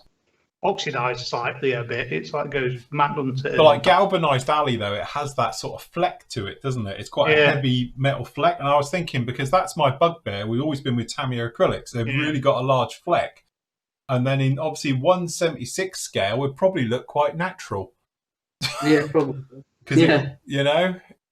oxidized slightly a bit, it's like goes matte onto it. But like galvanized alley, though, it has that sort of fleck to it, doesn't it? It's quite a heavy metal fleck. And I was thinking, because that's my bugbear, we've always been with Tamiya acrylics. They've really got a large fleck. And then in obviously 176 scale would probably look quite natural. Yeah, probably. Because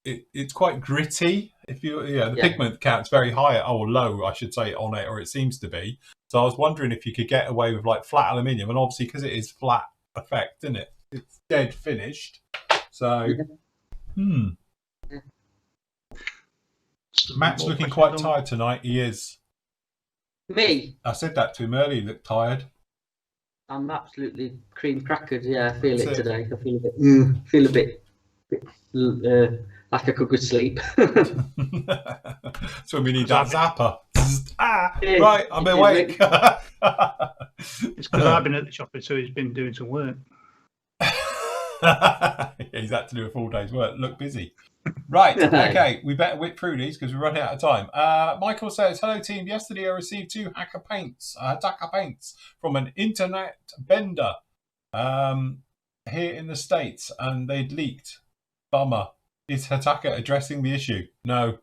it's quite gritty. If the pigment count's very high, or low, I should say, on it, or it seems to be. So I was wondering if you could get away with like flat aluminium, and obviously because it is flat effect, isn't it? It's dead finished. So, Matt's looking quite tired tonight. He is. Me? I said that to him earlier. He looked tired. I'm absolutely cream crackered. Yeah, I feel it today. I feel a bit like I could go to sleep. So we need that zapper. Right, I'm awake. It's because I've been at the shop, so he's been doing some work. He's had to do a full day's work. Look busy. Right, okay, we better whip through these because we're running out of time. Michael says, hello team, yesterday I received 2 Hacker paints from an internet vendor here in the States, and they'd leaked. Bummer. Is Hataka addressing the issue? No.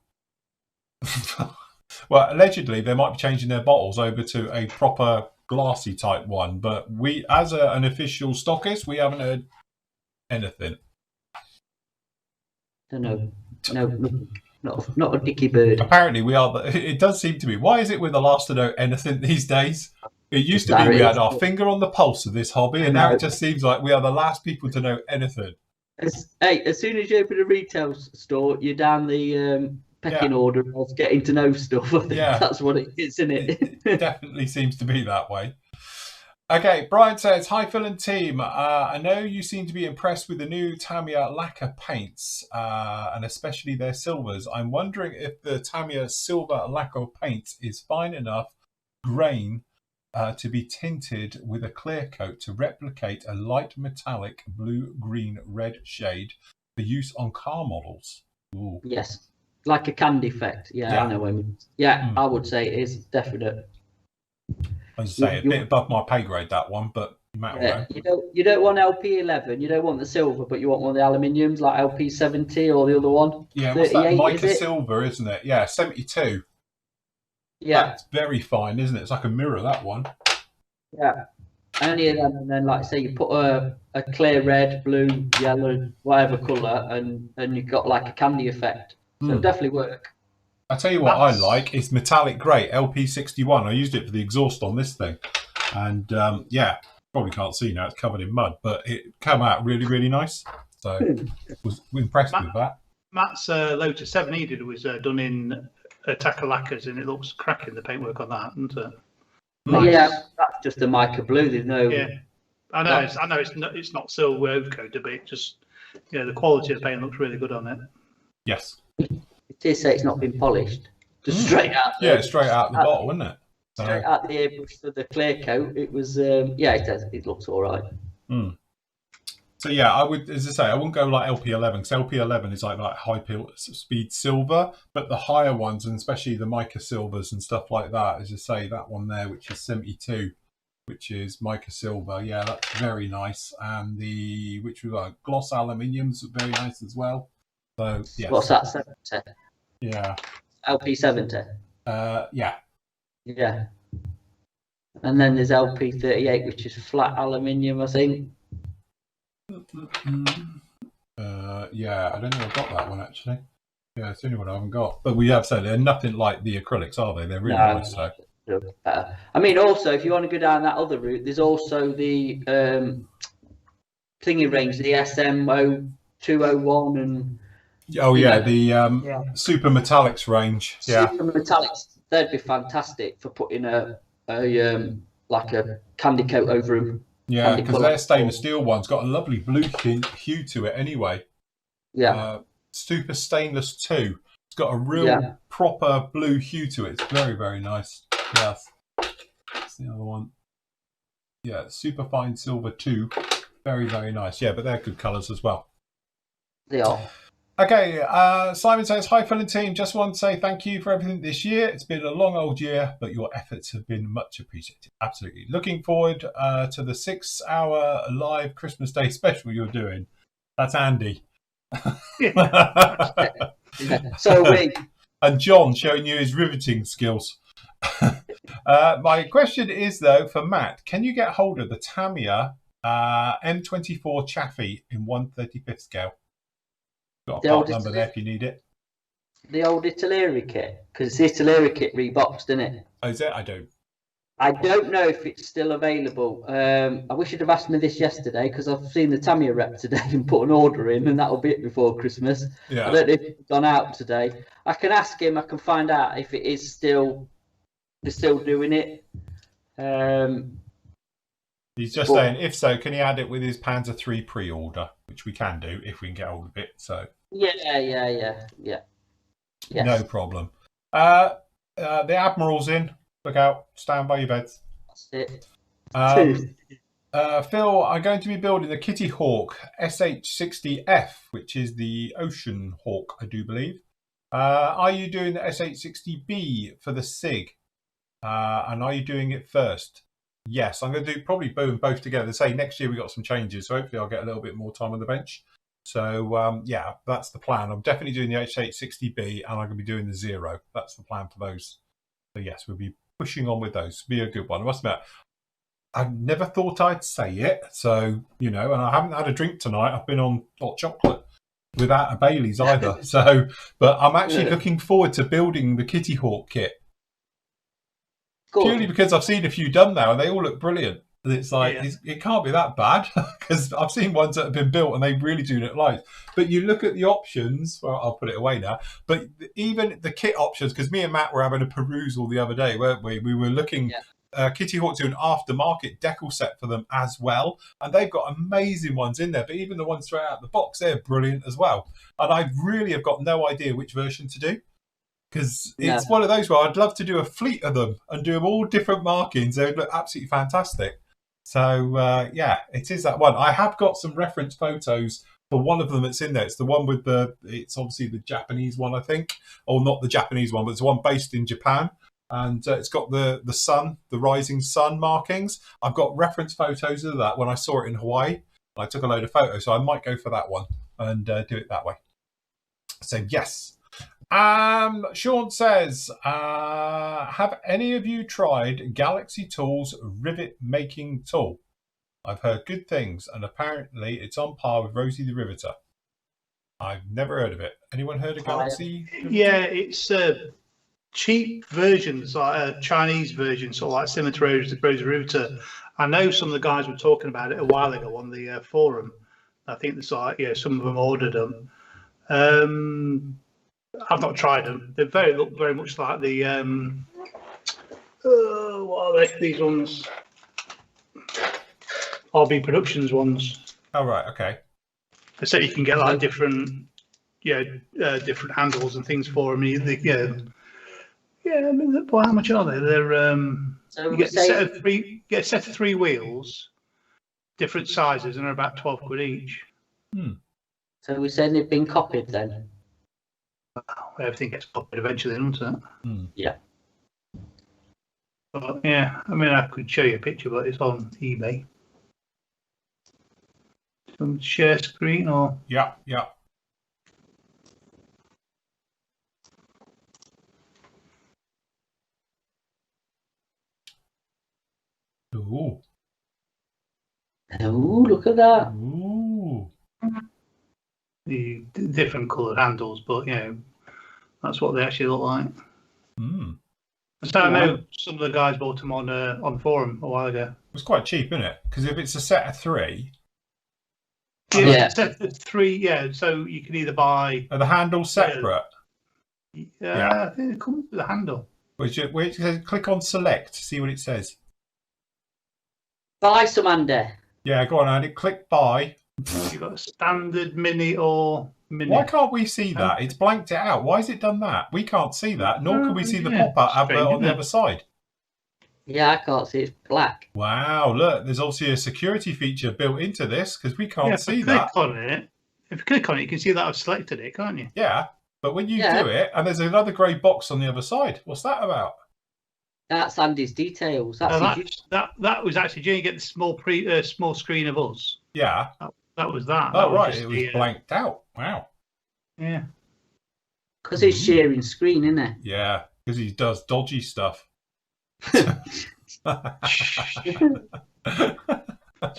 Well, allegedly they might be changing their bottles over to a proper glassy type one, but we, as an official stockist, we haven't heard anything. No, not a dicky bird. Apparently we are. It does seem to be. Why is it we're the last to know anything these days? It used to be we had our finger on the pulse of this hobby, and now it just seems like we are the last people to know anything. As soon as you open a retail store, you're down the pecking order of getting to know stuff. I think that's what it is, isn't it? It definitely seems to be that way. Okay, Brian says, hi Phil and team. I know you seem to be impressed with the new Tamiya lacquer paints, and especially their silvers. I'm wondering if the Tamiya silver lacquer paint is fine enough grain to be tinted with a clear coat to replicate a light metallic blue, green, red shade for use on car models. Ooh. Yes, like a candy effect. Yeah, I know what I mean. Yeah, I would say it is definite. As I say, a bit above my pay grade, that one, but no matter what. You don't want LP11, you don't want the silver, but you want one of the aluminiums like LP70 or the other one. Yeah, what's that? Mica silver, isn't it? Yeah, 72. Yeah. That's very fine, isn't it? It's like a mirror, that one. Yeah. Any of them, and then like say you put a clear red, blue, yellow, whatever colour, and you've got like a candy effect. So it'll definitely work. I tell you what I like is metallic grey, LP61. I used it for the exhaust on this thing. And probably can't see now, it's covered in mud, but it came out really, really nice. So I was impressed with that. Matt's Lotus 7 he did was done in Attacker lacquers, and it looks cracking, the paintwork on that, isn't it? Nice. Yeah, that's just a mica blue. There's no. Yeah, I know it's not silver overcoated, but it just the quality of the paint looks really good on it. Yes. It is say it's not been polished. Just straight out. Straight out the bottle, isn't it? Straight out the airbrush for the clear coat. It was it looks all right. So yeah, I would, as I say, I wouldn't go like LP11 because LP11 is like high speed silver, but the higher ones, and especially the mica silvers and stuff like that, as I say, that one there, which is 72, which is mica silver, yeah, that's very nice. And which was like gloss aluminium's very nice as well. So yeah. What's that? 70? Yeah. LP70. Yeah. Yeah. And then there's LP38, which is flat aluminium, I think. Yeah, I don't know if I've got that one actually. Yeah, it's the only one I haven't got. But we have said they're nothing like the acrylics, are they? They're really nice. So. I mean, also, if you want to go down that other route, there's also the thingy range, the SM0201 and. Oh yeah, the Super Metallics range. Yeah. Super Metallics, they'd be fantastic for putting a like a candy coat over them. Yeah, because their stainless steel one's got a lovely blue hue to it anyway. Yeah. Super Stainless 2. It's got a real proper blue hue to it. It's very, very nice. Yes. That's the other one. Yeah, Super Fine Silver 2. Very, very nice. Yeah, but they're good colours as well. They are. Okay, Simon says, hi, Phil and team. Just want to say thank you for everything this year. It's been a long old year, but your efforts have been much appreciated. Absolutely. Looking forward to the 6-hour live Christmas Day special you're doing. That's Andy. So we. And John showing you his riveting skills. My question is, though, for Matt, can you get hold of the Tamiya M24 Chaffee in 1/35th scale? Got a part number there if you need it. The old Italeri kit, because it's the Italeri kit reboxed, isn't it? Oh, is it? I don't know if it's still available. I wish you'd have asked me this yesterday because I've seen the Tamiya rep today and put an order in, and that'll be it before Christmas. Yeah. I don't know if it's gone out today. I can ask him. I can find out if it is still. They're still doing it. He's just saying, if so, can he add it with his Panzer 3 pre-order, which we can do if we can get hold of it. So. Yeah. Yes. No problem. The Admiral's in. Look out. Stand by your beds. That's it. Phil, I'm going to be building the Kitty Hawk SH60F, which is the Ocean Hawk, I do believe. Are you doing the SH60B for the SIG? And are you doing it first? Yes, I'm going to do probably both together. Say next year we got some changes, so hopefully I'll get a little bit more time on the bench. So yeah, that's the plan. I'm definitely doing the H860B, and I'm going to be doing the Zero. That's the plan for those. So yes, we'll be pushing on with those. Be a good one. I must admit, I never thought I'd say it. So and I haven't had a drink tonight. I've been on hot chocolate without a Bailey's either. So, but I'm actually looking forward to building the Kitty Hawk kit. Cool. Purely because I've seen a few done now and they all look brilliant. And it's like, it can't be that bad because I've seen ones that have been built and they really do look nice. But you look at the options, well, I'll put it away now, but even the kit options, because me and Matt were having a perusal the other day, weren't we? We were looking, Kitty Hawk do an aftermarket decal set for them as well. And they've got amazing ones in there, but even the ones straight out of the box, they're brilliant as well. And I really have got no idea which version to do. Because it's one of those where I'd love to do a fleet of them and do them all different markings. They would look absolutely fantastic. So, yeah, it is that one. I have got some reference photos for one of them that's in there. It's the one with it's obviously the Japanese one, I think. Or not the Japanese one, but it's the one based in Japan. And it's got the sun, the rising sun markings. I've got reference photos of that when I saw it in Hawaii. I took a load of photos, so I might go for that one and do it that way. So, yes. Sean says, have any of you tried Galaxy Tools rivet making tool? I've heard good things, and apparently it's on par with Rosie the Riveter. I've never heard of it. Anyone heard of Galaxy? Yeah, it's cheap versions, like a Chinese version, sort of like similar to Rosie the Riveter. I know some of the guys were talking about it a while ago on the forum. I think there's like, some of them ordered them. I've not tried them. They look very much like the what are they? These ones, RB Productions ones. Oh right, okay. They say you can get like different handles and things for them. I mean, how much are they? They're So you get a set of three wheels, different sizes, and they're about 12 quid each. So we're saying they've been copied then? Everything gets copied eventually, doesn't it? Yeah. But yeah, I mean, I could show you a picture, but it's on eBay. Some share screen or Yeah. Ooh. Oh, look at that. Ooh. the different coloured handles, but that's what they actually look like. So I know some of the guys bought them on forum a while ago. It was quite cheap, isn't it? Because if it's a set of three. Set of three, so you can either buy. Are the handles separate? I think it comes with a handle. Click on select to see what it says. Buy some, Andy. Yeah, go on, Andy. Click buy. You've got a standard, mini, or mini. Why can't we see that? It's blanked it out. Why has it done that? We can't see that, nor can we see the pop-up advert on the other side. Yeah, I can't see. It's black. Wow, look, there's obviously a security feature built into this because we can't see that. If you click on it, you can see that I've selected it, can't you? Yeah, but when you do it, and there's another grey box on the other side. What's that about? That's Andy's details. That was actually, do you get the small screen of us? Yeah. That was that. Oh, right, it was blanked out. Wow. Yeah. Because it's sharing screen, isn't it? Yeah, because he does dodgy stuff. So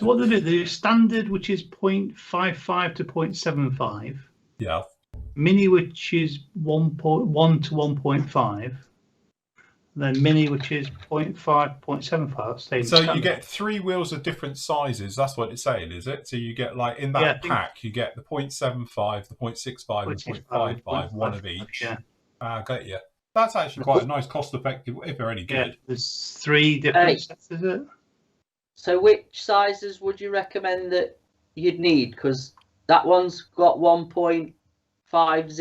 what they do? They do standard, which is 0.55 to 0.75. Yeah. Mini, which is 1.1 to 1.5. Then mini, which is 0.5, 0.75. So you get three wheels of different sizes. That's what it's saying, is it? So you get like in that pack, you get the 0.75, the 0.65, and 0.55, one of each. Yeah. I get you. That's actually quite a nice cost-effective, if they're any good. Yeah, there's three different sets, is it? So which sizes would you recommend that you'd need? Because that one's got 1.50, is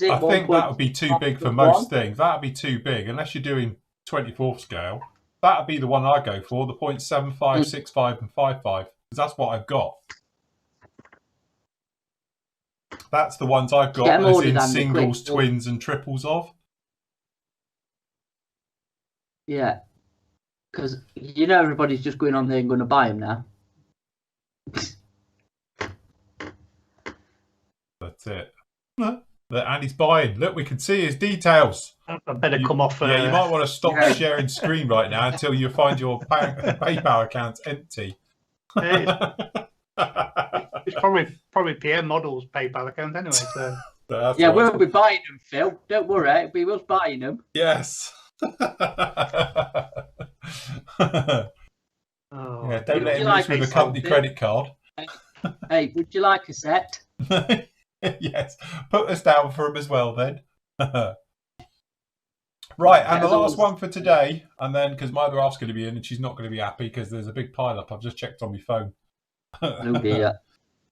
it? I think that would be too big for most things. That would be too big, unless you're doing 24th scale. That would be the one I go for, the 0.75, 65, and 55, because that's what I've got. That's the ones I've got, as in singles, twins, and triples of. Yeah, because everybody's just going on there and going to buy them now. That's it. Look, Andy's buying. Look, we can see his details. I better come off. Yeah, you might want to stop sharing screen right now until you find your PayPal account empty. It's probably PM Models PayPal account anyway. So. Yeah, we'll be buying them, Phil. Don't worry, we will buying them. Yes. Yeah, don't let him use with a company credit card. Hey, would you like a set? Yes, put us down for him as well then. Right, and the last one for today, and then because my other half's going to be in and she's not going to be happy because there's a big pile up. I've just checked on my phone. Oh dear.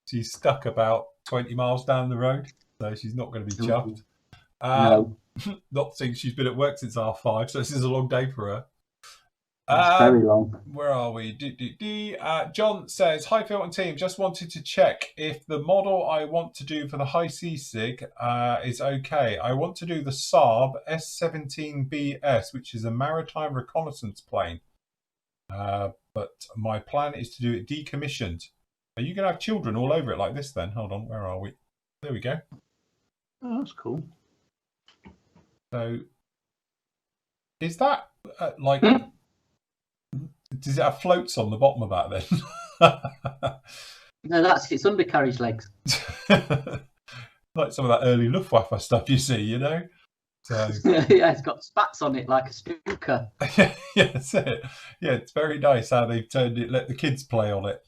She's stuck about 20 miles down the road, so she's not going to be chuffed. No. Not since she's been at work since 5:30, so this is a long day for her. It's very long. Where are we? John says, "Hi Phil and team, just wanted to check if the model I want to do for the high C-SIG is okay. I want to do the Saab S-17BS, which is a maritime reconnaissance plane. But my plan is to do it decommissioned. Are you going to have children all over it like this then? Hold on, where are we? There we go. Oh, that's cool. So, is that does it have floats on the bottom of that then? No, that's its undercarriage legs. Like some of that early Luftwaffe stuff you see, So yeah, it's got spats on it like a snooker. Yeah, that's it. Yeah, it's very nice how they've turned it. Let the kids play on it.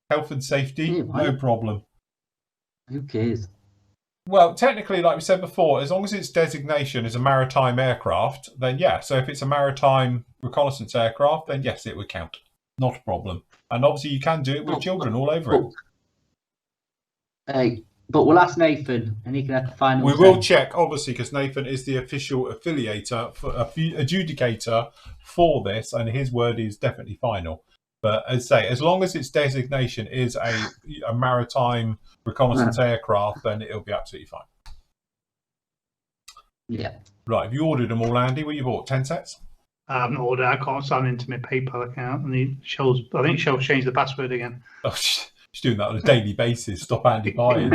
Health and safety, no problem. Who cares? Well, technically, like we said before, as long as its designation is a maritime aircraft, then yeah. So if it's a maritime reconnaissance aircraft, then yes, it would count. Not a problem. And obviously, you can do it with children all over it. Hey, but we'll ask Nathan, and he can have the final. We will check, obviously, because Nathan is the official adjudicator for this, and his word is definitely final. But as I say, as long as its designation is a maritime reconnaissance aircraft, then it'll be absolutely fine. Yeah. Right, have you ordered them all, Andy? What you bought? 10 sets? I haven't ordered. I can't sign into my PayPal account, and I think Shell's changed the password again. Oh, she's doing that on a daily basis. Stop Andy buying.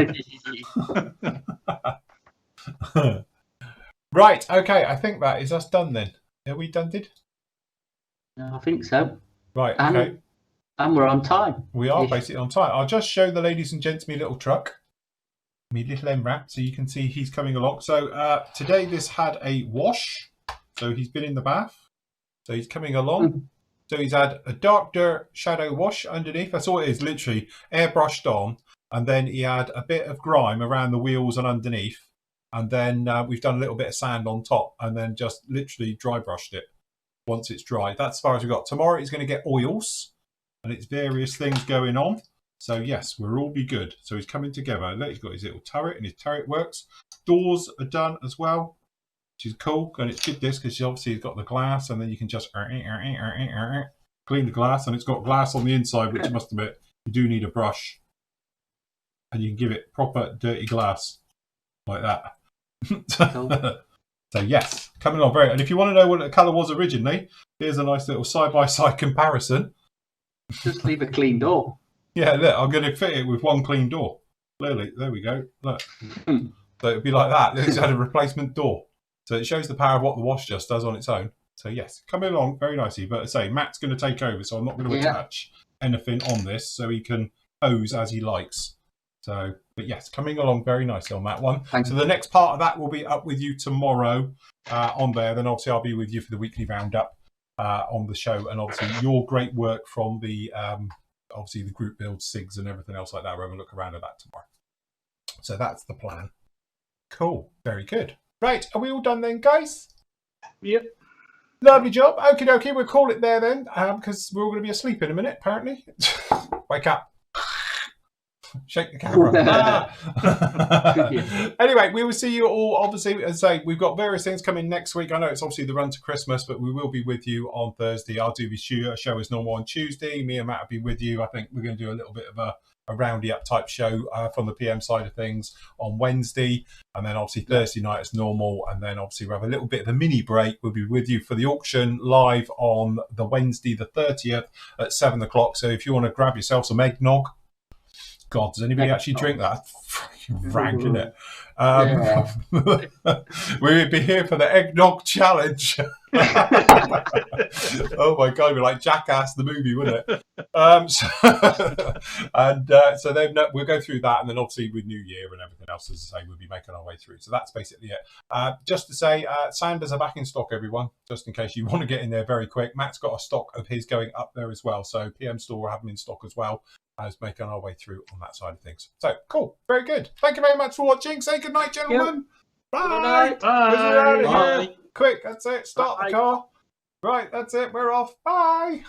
Right, okay. I think that is us done then. Are we done, did? I think so. Right, okay. And we're on time. We are basically on time. I'll just show the ladies and gents me little truck. Me little MRAP, so you can see he's coming along. So today this had a wash. So he's been in the bath. So he's coming along. So he's had a dark dirt shadow wash underneath. That's all it is, literally airbrushed on. And then he had a bit of grime around the wheels and underneath. And then we've done a little bit of sand on top and then just literally dry brushed it once it's dry. That's as far as we've got. Tomorrow he's going to get oils and it's various things going on. So yes, we'll all be good. So he's coming together. Look, he's got his little turret and his turret works. Doors are done as well, which is cool. And it's good this because obviously he's got the glass and then you can just clean the glass, and it's got glass on the inside, which I must admit, you do need a brush. And you can give it proper dirty glass like that. Cool. So yes, coming along very. And if you want to know what the colour was originally, here's a nice little side-by-side comparison. Just leave a clean door. Yeah, look, I'm going to fit it with one clean door. Clearly, there we go. Look. So it'd be like that. It's had a replacement door. So it shows the power of what the wash just does on its own. So yes, coming along very nicely. But I say, Matt's going to take over, so I'm not going to attach anything on this, so he can hose as he likes. So, but yes, coming along very nicely on that one. So the next part of that will be up with you tomorrow on there. Then obviously I'll be with you for the weekly roundup on the show, and obviously your great work from the obviously the group build, SIGs and everything else like that. We'll have a look around at that tomorrow. So that's the plan. Cool, very good. Right, are we all done then, guys? Yep. Lovely job. Okie dokie, we'll call it there then, because we're all going to be asleep in a minute, apparently. Wake up. Shake the camera. Anyway, we will see you all. Obviously, as I say, we've got various things coming next week. I know it's obviously the run to Christmas, but we will be with you on Thursday. I'll do the show as normal on Tuesday. Me and Matt will be with you. I think we're going to do a little bit of a roundy up type show from the PM side of things on Wednesday, and then obviously Thursday night as normal, and then obviously we'll have a little bit of a mini break. We'll be with you for the auction live on the Wednesday the 30th at 7 o'clock. So if you want to grab yourself some eggnog. God, does anybody actually drink that? Fucking rank, isn't it? We'll be here for the eggnog challenge. Oh my God, we're like Jackass the movie, wouldn't it? So then we'll go through that, and then obviously with New Year and everything else, as I say, we'll be making our way through. So that's basically it. Just to say, Sanders are back in stock, everyone, just in case you want to get in there very quick. Matt's got a stock of his going up there as well, so PM Store will have them in stock as well. As making our way through on that side of things. So cool, very good. Thank you very much for watching. Say good night, gentlemen. Bye. Good night. Bye. Bye. Quick, that's it. Start the car. Right, that's it. We're off. Bye.